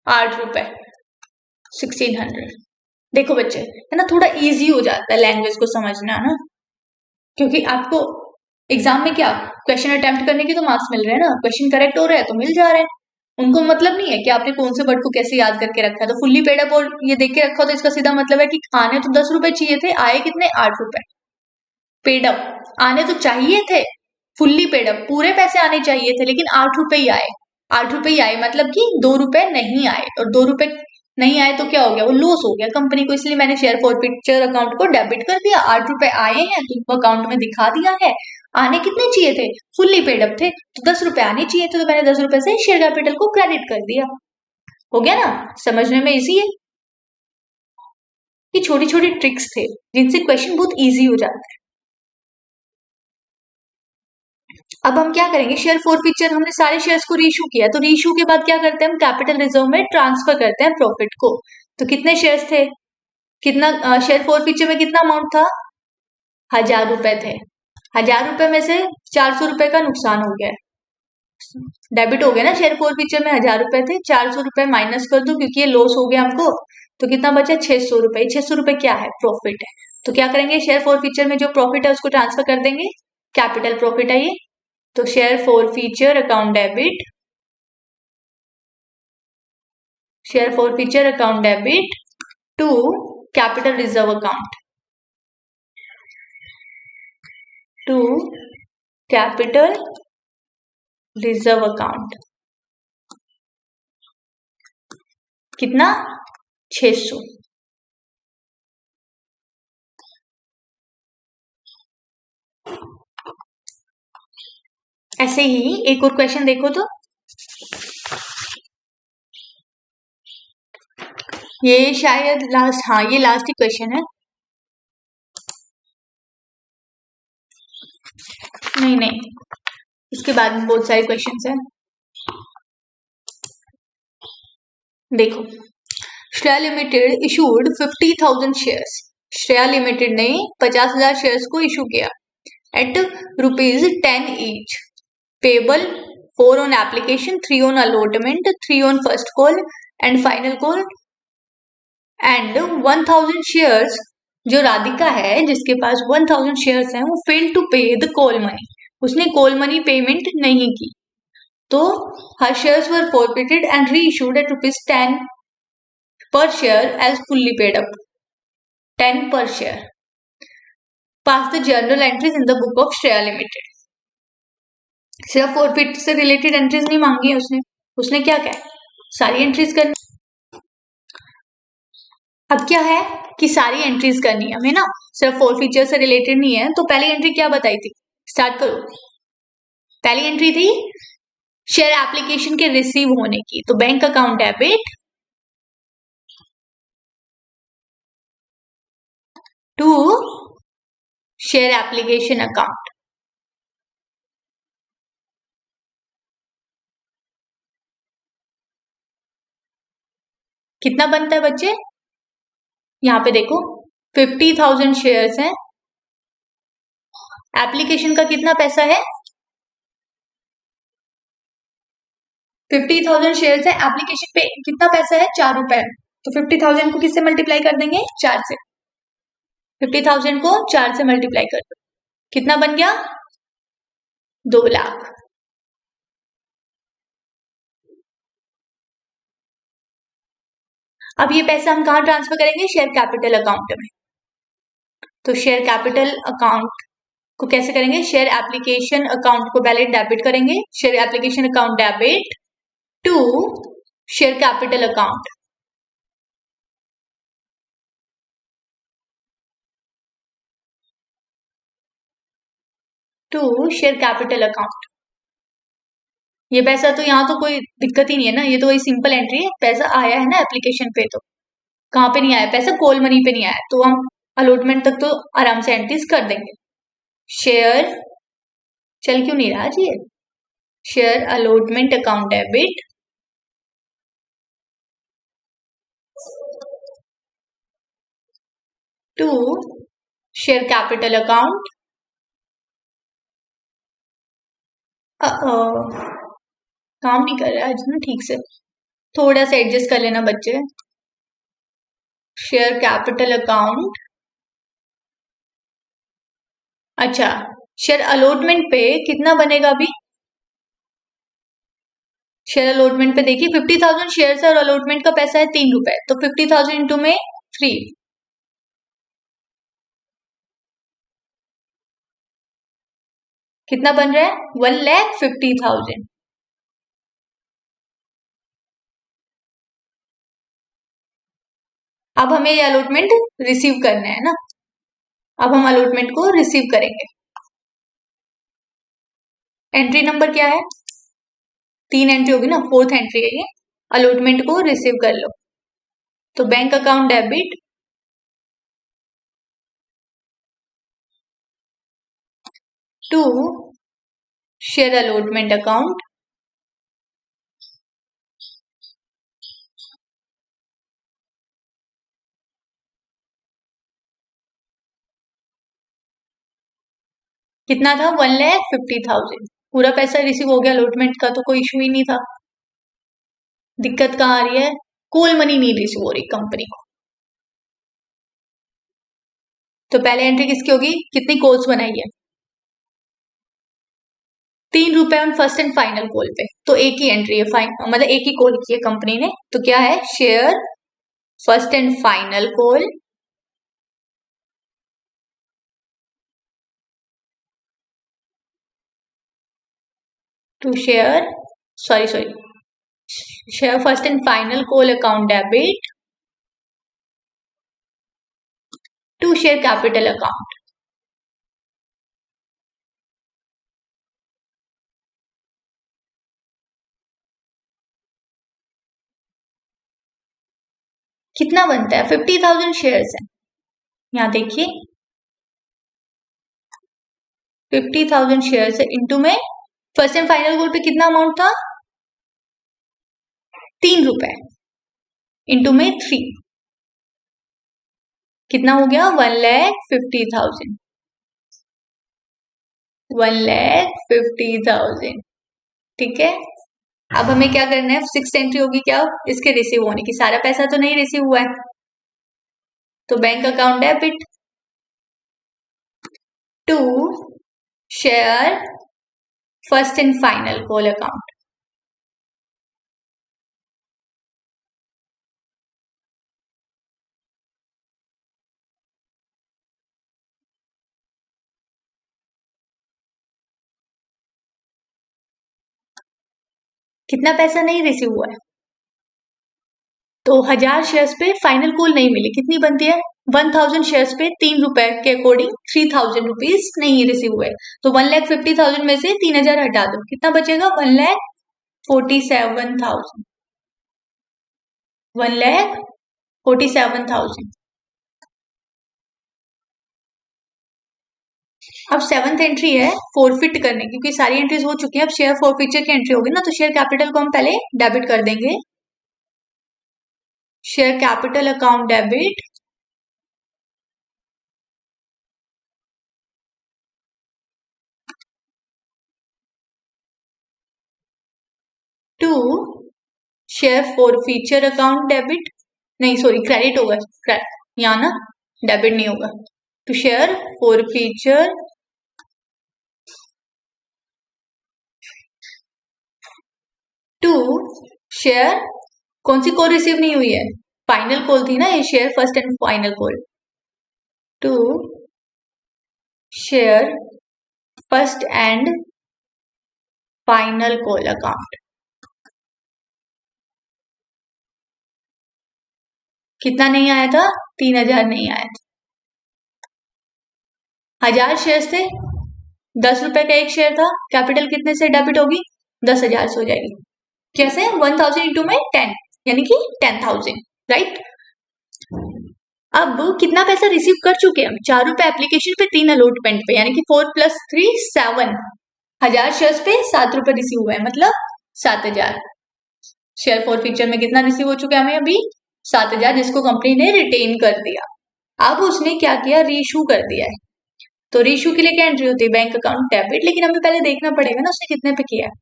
8 रुपए, 1600। देखो बच्चे, है ना, थोड़ा इजी हो जाता है लैंग्वेज को समझना ना, क्योंकि आपको एग्जाम में क्या क्वेश्चन अटेम्प्ट करने के तो मार्क्स मिल रहे हैं ना, क्वेश्चन करेक्ट हो रहा है तो मिल जा रहे हैं। उनको मतलब नहीं है कि आपने कौन से वर्ड को कैसे याद करके रखा है। तो फुल्ली पेड अप और ये देख के रखा हो तो इसका सीधा मतलब है कि आने तो 10 रुपए चाहिए थे, आए कितने? 8 रुपए। पेड अप आने तो चाहिए थे, फुल्ली पेड अप पूरे पैसे आने चाहिए थे, लेकिन 8 रुपए ही आए। 8 रुपए ही आए मतलब कि 2 रुपए नहीं आए, और 2 रुपए नहीं आए तो क्या हो गया? वो लॉस हो गया कंपनी को, इसलिए मैंने शेयर फॉरफीचर अकाउंट को डेबिट कर दिया। 8 रुपए आए हैं तो उनको अकाउंट में दिखा दिया है। आने कितने चाहिए थे? फुल्ली पेड अप थे, तो 10 रुपए आने चाहिए थे, तो मैंने 10 रुपए से शेयर कैपिटल को क्रेडिट कर दिया। हो गया ना, समझने में इजी है। ये छोटी छोटी ट्रिक्स थे जिनसे क्वेश्चन बहुत इजी हो जाता है। अब हम क्या करेंगे? शेयर फॉरफीचर, हमने सारे शेयर्स को रीइशू किया, तो रीइशू के बाद क्या करते हैं? हम कैपिटल रिजर्व में ट्रांसफर करते हैं प्रॉफिट को। तो कितने शेयर्स थे? कितना शेयर फॉरफीचर में कितना अमाउंट था? 1000 रुपए थे। 1000 रुपए में से 400 रुपए का नुकसान हो गया, डेबिट हो गया ना। शेयर फॉरफीचर में 1000 रुपए थे, 400 रुपए माइनस कर दो क्योंकि ये लॉस हो गया हमको, तो कितना बचा? 600 रुपए। 600 रुपए क्या है? प्रॉफिट है। तो क्या करेंगे? शेयर फॉरफीचर में जो प्रॉफिट है उसको ट्रांसफर कर देंगे, कैपिटल प्रॉफिट है ये, तो share forfeiture account debit, share forfeiture account debit to capital reserve account, to capital reserve account. कितना? 600। ऐसे ही एक और क्वेश्चन देखो तो, ये शायद लास्ट, हाँ ये लास्ट ही क्वेश्चन है। नहीं नहीं, इसके बाद में बहुत सारे क्वेश्चन हैं। देखो, Shreya limited issued 50,000 shares. Shreya limited ने 50,000 शेयर्स को इशू किया at ₹10 each, payable 4 on application, 3 on allotment, 3 on first call and final call, and 1,000 shares जो राधिका है जिसके पास 1000 शेयर्स हैं वो fail to pay the call money, उसने कॉल मनी पेमेंट नहीं की, तो हर shares were forfeited and reissued at ₹10 per share as fully paid up, 10 per share. Pass the journal entries in the book of Shreya limited. सिर्फ forfeit से related entries नहीं मांगी है उसने क्या क्या सारी एंट्रीज करनी। अब क्या है कि सारी एंट्रीज करनी है हमें ना, सिर्फ फॉरफीचर से रिलेटेड नहीं है। तो पहली एंट्री क्या बताई थी, स्टार्ट करो। पहली एंट्री थी शेयर एप्लीकेशन के रिसीव होने की, तो bank account debit to share application account. कितना बनता है बच्चे, यहाँ पे देखो 50,000 शेयर्स हैं, एप्लीकेशन का कितना पैसा है 50,000 शेयर्स है, एप्लीकेशन पे कितना पैसा है ₹4, तो 50,000 को किससे मल्टीप्लाई कर देंगे 4 से, 50,000 को 4 से मल्टीप्लाई कर दो, कितना बन गया 2 लाख। अब ये पैसा हम कहाँ ट्रांसफर करेंगे, शेयर कैपिटल अकाउंट में। तो शेयर कैपिटल अकाउंट को कैसे करेंगे, शेयर एप्लीकेशन अकाउंट को पहले डेबिट करेंगे, share application account debit to share capital account. To share capital account. ये पैसा तो यहाँ तो कोई दिक्कत ही नहीं है ना, ये तो वही सिंपल एंट्री है, पैसा आया है ना एप्लीकेशन पे, तो कहाँ पे नहीं आया पैसा, कॉल मनी पे नहीं आया, तो हम अलॉटमेंट तक तो आराम से एंट्रीज कर देंगे। शेयर चल क्यों नहीं रहा जी, share allotment account debit to share capital account. काम नहीं कर रहा है आज ना ठीक से, थोड़ा सा एडजस्ट कर लेना बच्चे। शेयर कैपिटल अकाउंट, अच्छा शेयर अलॉटमेंट पे कितना बनेगा अभी, शेयर अलॉटमेंट पे देखिए 50,000 शेयर है और अलॉटमेंट का पैसा है ₹3, तो 50,000 इंटू में 3, कितना बन रहा है 1,50,000। अब हमें ये अलॉटमेंट रिसीव करना है ना, अब हम अलॉटमेंट को रिसीव करेंगे। एंट्री नंबर क्या है, 3 एंट्री होगी ना, 4th एंट्री है ये, अलॉटमेंट को रिसीव कर लो। तो bank account debit to share allotment account, कितना था 1,50,000, पूरा पैसा रिसीव हो गया, अलॉटमेंट का तो कोई इशू ही नहीं था। दिक्कत कहाँ आ रही है, कॉल मनी नहीं रिसीव हो रही कंपनी को। तो पहले एंट्री किसकी होगी, कितनी कॉल्स बनाई है, ₹3 on first and final call पे, तो एक ही एंट्री है, मतलब एक ही कॉल की है कंपनी ने, तो क्या है share first and final call to share first and final call account debit to share capital account. कितना बनता है 50,000 शेयर्स है, यहाँ देखिए 50,000 शेयर्स है इंटू में फर्स्ट एंड फाइनल कॉल पे कितना अमाउंट था ₹3 इंटू में 3, कितना हो गया 1,50,000, 1,50,000, ठीक है। अब हमें क्या करना है, 6th एंट्री होगी क्या, इसके रिसीव होने की, सारा पैसा तो नहीं रिसीव हुआ है, तो bank account debit to share first and final call account. कितना पैसा नहीं रिसीव हुआ है? तो 1000 शेयर्स पे फाइनल कॉल नहीं मिली, कितनी बनती है? 1000 शेयर्स पे 3 रुपए के अकॉर्डिंग 3000 रुपीज नहीं रिसीव हुए। तो 1,50,000 में से 3000 हटा दो, कितना बचेगा? 1,47,000। 1,47,000। अब सेवंथ एंट्री है फॉरफिट करने, क्योंकि सारी एंट्रीज हो चुकी है। अब शेयर फॉरफीचर की एंट्री होगी ना, तो शेयर कैपिटल को हम पहले डेबिट कर देंगे। Share capital account debit to share forfeiture account debit, नहीं सॉरी क्रेडिट होगा, यहाँ ना डेबिट नहीं होगा। To share forfeiture to share, कौन सी कॉल रिसीव नहीं हुई है? फाइनल कॉल थी ना ये, share first and final call. To share first and final call account. कितना नहीं आया था? 3000 नहीं आया था। 1000 शेयर थे, 10 रुपए का एक शेयर था, कैपिटल कितने से डेबिट होगी? 10,000 से हो जाएगी। कैसे? 1000 इंटू में 10, यानी कि 10,000, राइट। अब कितना पैसा रिसीव कर चुके हैं हम? 4 रुपए एप्लीकेशन पे, 3 अलॉटमेंट पे, यानी कि 4 + 3 7। 1000 शेयर्स पे 7 रुपए रिसीव हुए हैं, मतलब 7,000। शेयर फॉर फ्यूचर में कितना रिसीव हो चुका है हमें अभी? 7,000, जिसको कंपनी ने रिटेन कर दिया। अब उसने क्या किया? रीइशू कर दिया है। तो रीइशू के लिए क्या एंट्री होती है? Bank account debit. लेकिन हमें पहले देखना पड़ेगा ना उसने कितने पे किया है।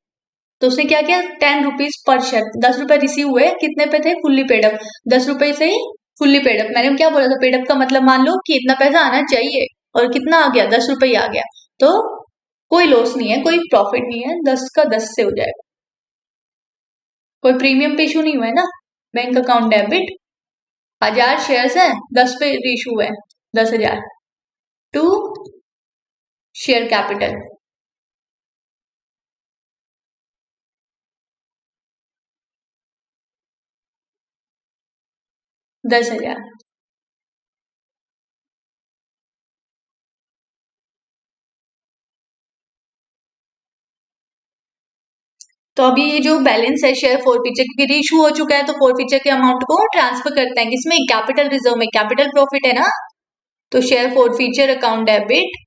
तो उसने क्या किया? 10 रुपीज पर शेयर, 10 रुपए रिसीव हुए, कितने पे थे? फुल्ली पेडअप, 10 रुपए से ही फुल्ली पेडअप। मैंने क्या बोला था? पेडअप का मतलब मान लो कि इतना पैसा आना चाहिए, और कितना आ गया? 10 रुपए ही आ गया। तो कोई लॉस नहीं है, कोई प्रॉफिट नहीं है, 10 का 10 से हो जाएगा। कोई प्रीमियम पे इशू नहीं हुआ है ना। बैंक अकाउंट डेबिट, 1000 शेयर्स है, 10 पे इशू है, 10,000। To share capital, 10,000। तो अभी ये जो बैलेंस है शेयर फोर फीचर, क्योंकि रीइशू हो चुका है, तो फोर फीचर के अमाउंट को ट्रांसफर करते हैं किसमें? कैपिटल रिजर्व में। कैपिटल प्रॉफिट है ना, तो share forfeiture account debit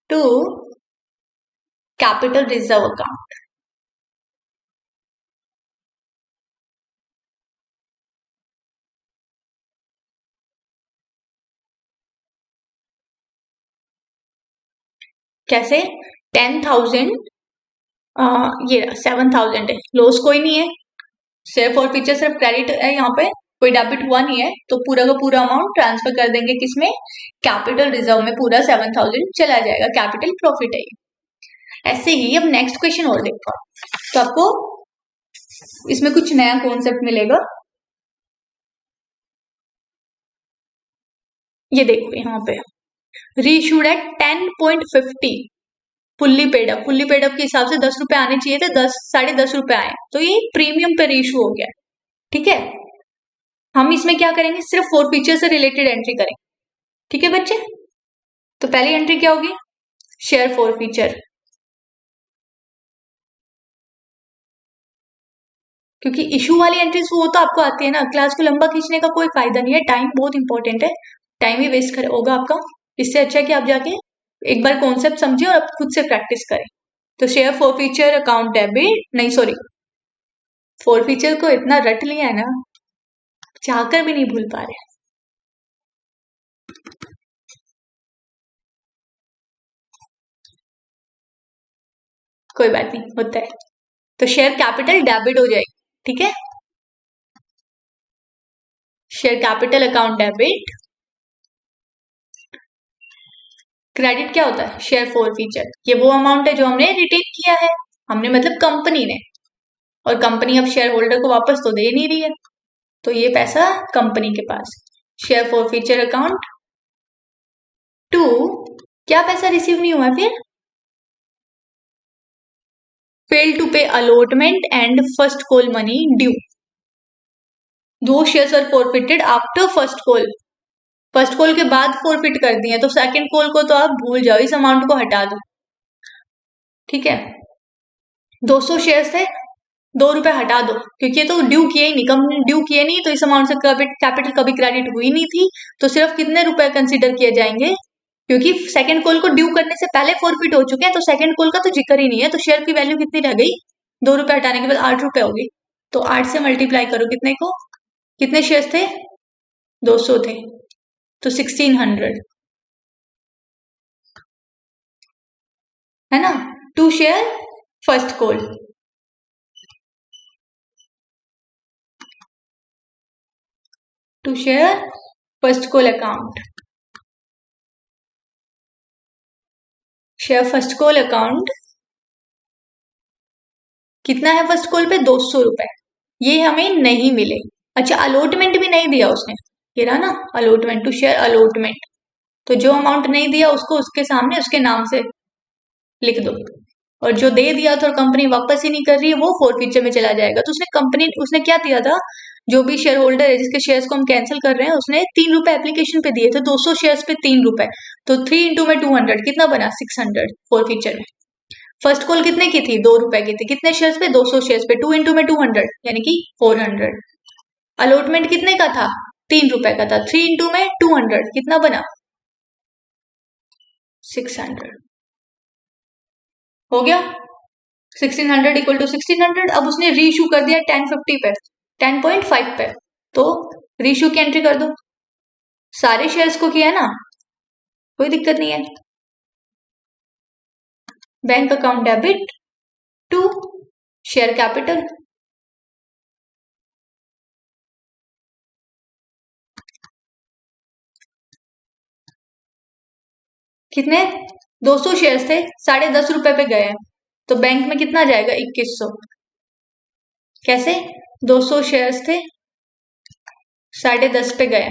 to capital reserve account. कैसे? 10,000, ये 7,000 है, लॉस कोई नहीं है। शेयर फॉर फीचर सिर्फ क्रेडिट है, यहाँ पे कोई डेबिट हुआ नहीं है, तो पूरा का पूरा अमाउंट ट्रांसफर कर देंगे किसमें? कैपिटल रिजर्व में। पूरा 7,000 चला जाएगा, कैपिटल प्रॉफिट है ये। ऐसे ही अब नेक्स्ट क्वेश्चन और देखो, तो आपको इसमें कुछ नया कॉन्सेप्ट मिलेगा। ये देखो यहाँ पे, reissued at 10.50, fully paid up. Fully paid up के हिसाब से 10 रुपए आने चाहिए थे, 10, 10.5 रुपए आए, तो ये प्रीमियम पे रीइशू हो गया। ठीक है, हम इसमें क्या करेंगे? सिर्फ फोर फीचर से रिलेटेड एंट्री करेंगे। ठीक है बच्चे, तो पहली एंट्री क्या होगी? शेयर फोर फीचर, क्योंकि इशू वाली एंट्रीज वो तो आपको आती है ना। क्लास को लंबा खींचने का कोई फायदा नहीं है, टाइम बहुत इंपॉर्टेंट है, टाइम ही वेस्ट होगा आपका। इससे अच्छा है कि आप जाके एक बार कॉन्सेप्ट समझिए और आप खुद से प्रैक्टिस करें। तो share forfeiture account debit, नहीं सॉरी, फोर फीचर को इतना रट लिया है ना, चाहकर भी नहीं भूल पा रहे। कोई बात नहीं, होता है। तो शेयर कैपिटल डेबिट हो जाएगी, ठीक है। Share capital account debit. Credit क्या होता है? Share forfeiture. ये वो अमाउंट है जो हमने रिटेन किया है, हमने मतलब कंपनी ने, और कंपनी अब शेयर होल्डर को वापस तो दे नहीं रही है, तो ये पैसा कंपनी के पास। Share forfeiture account. 2, क्या पैसा रिसीव नहीं हुआ फिर? Fail to pay allotment and first call money due. 2 shares are forfeited after first call. First call के बाद फॉरफिट कर दिए, तो सेकंड कॉल को तो आप भूल जाओ, इस अमाउंट को हटा दो, ठीक है। 200 शेयर्स थे, 2 रुपए हटा दो, क्योंकि ये तो ड्यू किए ही नहीं, कंपनी ड्यू किए नहीं, तो इस अमाउंट से कैपिटल कभी क्रेडिट हुई नहीं थी, तो सिर्फ कितने रुपए कंसीडर किए जाएंगे, क्योंकि सेकंड कॉल को ड्यू करने से पहले फॉरफिट हो चुके हैं, तो सेकंड कॉल का तो जिक्र ही नहीं है। तो शेयर की वैल्यू कितनी रह गई? 2 रुपए हटाने के बाद 8 रुपए होगी, तो 8 से मल्टीप्लाई करो कितने को, कितने शेयर्स थे? 200 थे, तो 1600 है ना। 2 share first call, to share first call account. Share first call account कितना है फर्स्ट कॉल पे? 200 रुपए। ये हमें नहीं मिले। अच्छा, अलॉटमेंट भी नहीं दिया उसने, ये रहा ना अलॉटमेंट, टू शेयर अलॉटमेंट। तो जो अमाउंट नहीं दिया उसको उसके सामने उसके नाम से लिख दो, और जो दे दिया था और कंपनी वापस ही नहीं कर रही है, वो फॉरफीचर में चला जाएगा। तो उसने क्या दिया था? जो भी शेयर होल्डर है जिसके शेयर्स को हम कैंसिल कर रहे हैं, उसने 3 रुपए एप्लीकेशन पे दिए थे, 200 शेयर्स पे 3 रुपए, तो 3 इंटू में 200 कितना बना? 600 फॉरफीचर में। फर्स्ट कॉल कितने की थी? 2 रुपए की थी, कितने शेयर्स पे? 200 शेयर्स पे, 2 इंटू में 200 यानी कि 400। अलॉटमेंट कितने का था? 3 रुपए का था, 3 इंटू में 200 कितना बना? 600 हो गया। 1600 इक्वल टू 1600। अब उसने रीइशू कर दिया 1050 पे, 10.5 पे, तो रीइशू की एंट्री कर दो। सारे शेयर्स को किया है ना, कोई दिक्कत नहीं है। Bank account debit to share capital. कितने? 200 शेयर्स थे, 10.5 रुपए पे गए हैं, तो बैंक में कितना जाएगा? 2100। कैसे? 200 शेयर्स थे, 10.5 पे गए,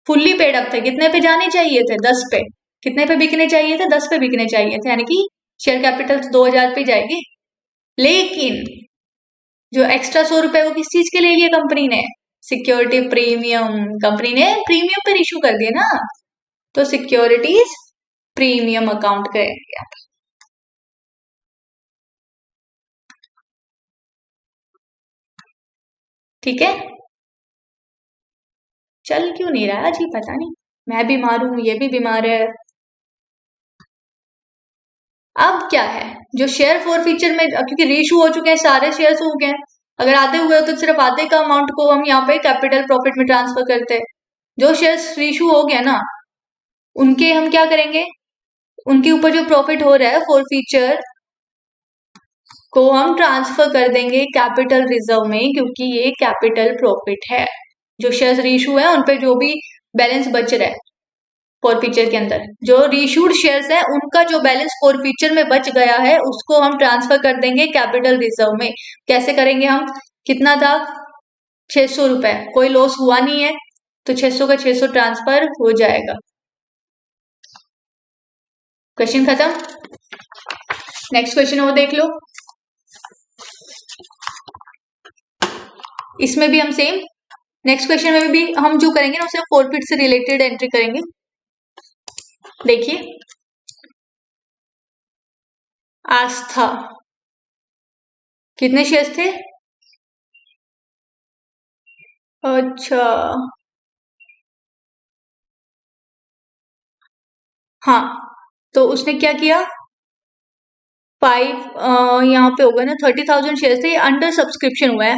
फुल्ली पेड अप थे, कितने पे जाने चाहिए थे? 10 पे। कितने पे बिकने चाहिए थे? 10 पे बिकने चाहिए थे, यानी कि शेयर कैपिटल 2000 पे जाएगी। लेकिन जो एक्स्ट्रा 100 रुपए वो किस चीज के ले लिए कंपनी ने? Security premium. कंपनी ने प्रीमियम पर इशू कर दिए ना, तो सिक्योरिटीज प्रीमियम अकाउंट करेंगे आप। ठीक है, चल क्यों नहीं रहा जी, पता नहीं, मैं बीमार हूं, ये भी बीमार है। अब क्या है, जो शेयर फॉरफीचर में, क्योंकि रेशू हो चुके हैं, सारे शेयर्स हो गए हैं, अगर आधे हुए तो सिर्फ आधे का अमाउंट को हम यहाँ पे कैपिटल प्रॉफिट में ट्रांसफर करते हैं। जो शेयर्स रेशू हो गया ना, उनके हम क्या करेंगे, उनके ऊपर जो प्रॉफिट हो रहा है फॉरफीचर को हम ट्रांसफर कर देंगे कैपिटल रिजर्व में, क्योंकि ये कैपिटल प्रॉफिट है। जो शेयर्स रीइशू है उन पे जो भी बैलेंस बच रहा है फॉरफीचर के अंदर, जो रीइशूड शेयर्स है उनका जो बैलेंस फॉरफीचर में बच गया है, उसको हम ट्रांसफर कर देंगे कैपिटल रिजर्व में। कैसे करेंगे हम? कितना था? 600 रुपए, कोई लॉस हुआ नहीं है, तो 600 का 600 ट्रांसफर हो जाएगा। क्वेश्चन खत्म। नेक्स्ट क्वेश्चन वो देख लो। इसमें भी हम सेम, नेक्स्ट क्वेश्चन में भी हम जो करेंगे ना, सिर्फ फॉरफिट से रिलेटेड एंट्री करेंगे। देखिए, आस्था कितने शेयर्स थे? अच्छा, हाँ, तो उसने क्या किया? 5 यहाँ पे होगा ना, 30,000 शेयर्स थे, अंडर सब्सक्रिप्शन हुआ है।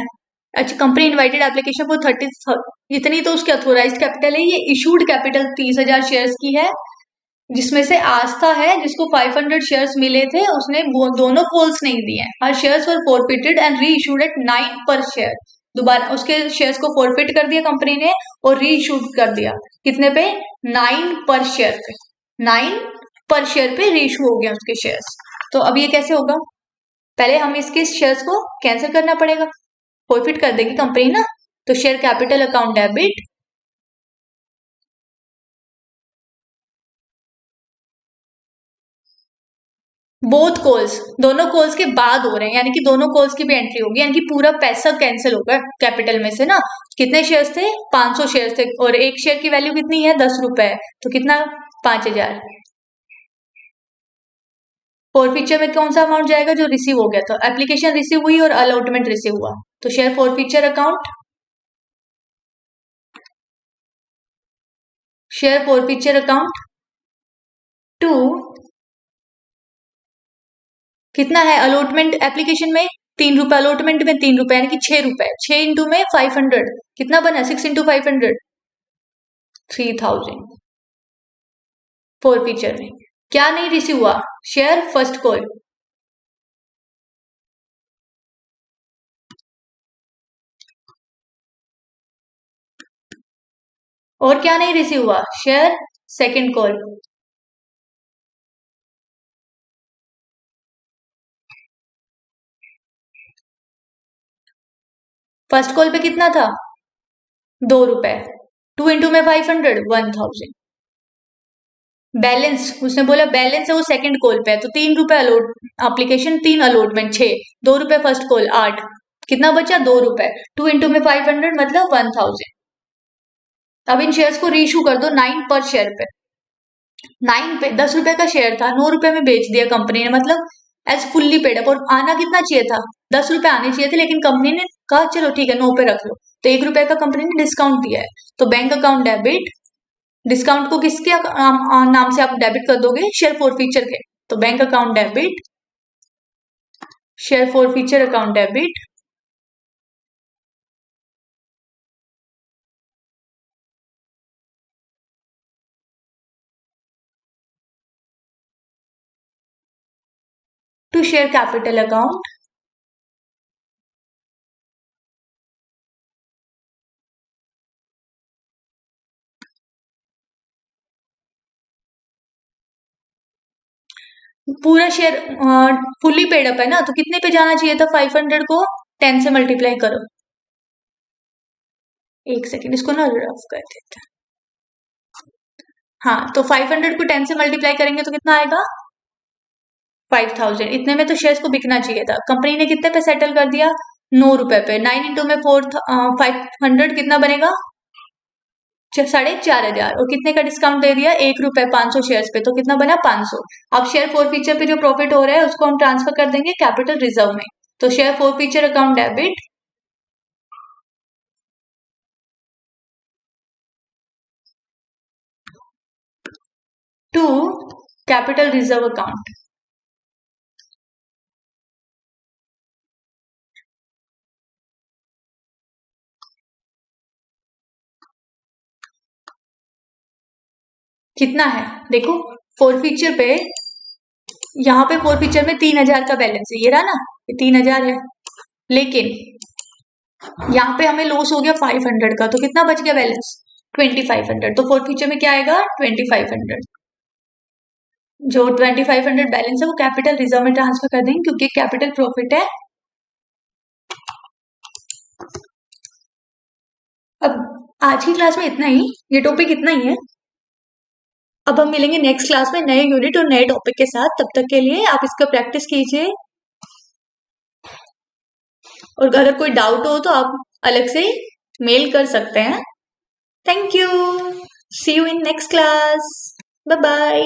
अच्छा, कंपनी इनवाइटेड एप्लीकेशन फॉर 30, इतनी तो उसकी अथोराइज्ड कैपिटल है, ये इशूड कैपिटल 30,000 शेयर्स की है, जिसमें से आस्था है जिसको 500 शेयर्स मिले थे, उसने वो दोनों कॉल्स नहीं दिए। हर shares were forfeited and reissued eight 9 पर शेयर। दोबारा उसके शेयर्स को फॉरफिट कर दिया कंपनी ने और री इशूड कर दिया कितने पे, 9 पर शेयर पे। 9 पर शेयर पे री इशू हो गया उसके शेयर्स। तो अब ये कैसे होगा, पहले हम इसके शेयर्स को कैंसिल करना पड़ेगा, फॉरफिट कर देगी कंपनी ना। तो share capital account debit, both calls, दोनों कॉल्स के बाद हो रहे हैं, यानी कि दोनों कॉल्स की भी एंट्री होगी, यानी कि पूरा पैसा कैंसिल होगा कैपिटल में से ना। कितने शेयर्स थे, 500 शेयर्स थे और एक शेयर की वैल्यू कितनी है, 10 रुपए है, तो कितना, 5000। फॉरफीचर में कौन सा अमाउंट जाएगा, जो रिसीव हो गया था, एप्लीकेशन रिसीव हुई और अलॉटमेंट रिसीव हुआ, तो share forfeiture account, share forfeiture account to, कितना है अलॉटमेंट एप्लीकेशन में, 3 रुपए, अलॉटमेंट में 3 रुपए यानी कि 6 रुपए, 6 इंटू में 500, कितना बना, 6 इंटू 500, 3000। फोर फीचर में क्या नहीं रिसीव हुआ, शेयर फर्स्ट कॉल, और क्या नहीं रिसीव हुआ, share second call. First call पे कितना था, 2 रुपए, 2 इंटू में 500, 1000। बैलेंस उसने बोला बैलेंस है वो सेकंड कॉल पे है, तो 3 रुपए अलॉट, एप्लीकेशन 3, अलॉटमेंट 6, 2 रुपए फर्स्ट कॉल 8, कितना बचा, 2 रुपए, 2 इंटू में 500 मतलब 1000। अब इन शेयर्स को रीइशू कर दो 9 पर शेयर पे, 9 पे 10 रुपए का शेयर था, 9 रुपए में बेच दिया कंपनी ने, मतलब एज फुल्ली पेड अप। और आना कितना चाहिए था, 10 रुपए आने चाहिए थे, लेकिन कंपनी ने कहा चलो ठीक है 9 पे रख लो, तो 1 रुपए का कंपनी ने डिस्काउंट दिया है। तो बैंक अकाउंट डेबिट, डिस्काउंट को किसके नाम से आप डेबिट कर दोगे, शेयर फॉर फीचर के, तो bank account debit, share forfeiture account debit, to share capital account, पूरा शेयर फुल्ली पेड अप है ना, तो कितने पे जाना चाहिए था, 500 को 10 से मल्टीप्लाई करो। एक सेकेंड इसको ना रफ कर देते हैं। हाँ तो 500 को 10 से मल्टीप्लाई करेंगे तो कितना आएगा, 5000। इतने में तो शेयर्स को बिकना चाहिए था, कंपनी ने कितने पे सेटल कर दिया, 9 रुपए पे। 9 इंटू में 500 कितना बनेगा, 4500, और कितने का डिस्काउंट दे दिया, 1 रुपए 500 शेयर्स पे, तो कितना बना, 500। अब शेयर फॉर फीचर पे जो प्रॉफिट हो रहा है उसको हम ट्रांसफर कर देंगे कैपिटल रिजर्व में। तो share forfeiture account debit, to capital reserve account, कितना है देखो, फोर फीचर पे, यहाँ पे फोर फीचर में 3000 का बैलेंस है, ये रहा ना, ये 3000 है, लेकिन यहाँ पे हमें लॉस हो गया 500 का, तो कितना बच गया बैलेंस, 2500। तो फोर फीचर में क्या आएगा, 2500। जो 2500 बैलेंस है वो कैपिटल रिजर्व में ट्रांसफर कर देंगे क्योंकि कैपिटल प्रॉफिट है। अब आज की क्लास में इतना ही, ये टॉपिक इतना ही है। अब हम मिलेंगे नेक्स्ट क्लास में नए यूनिट और नए टॉपिक के साथ, तब तक के लिए आप इसका प्रैक्टिस कीजिए, और अगर कोई डाउट हो तो आप अलग से मेल कर सकते हैं। Thank you, see you in next class, bye bye.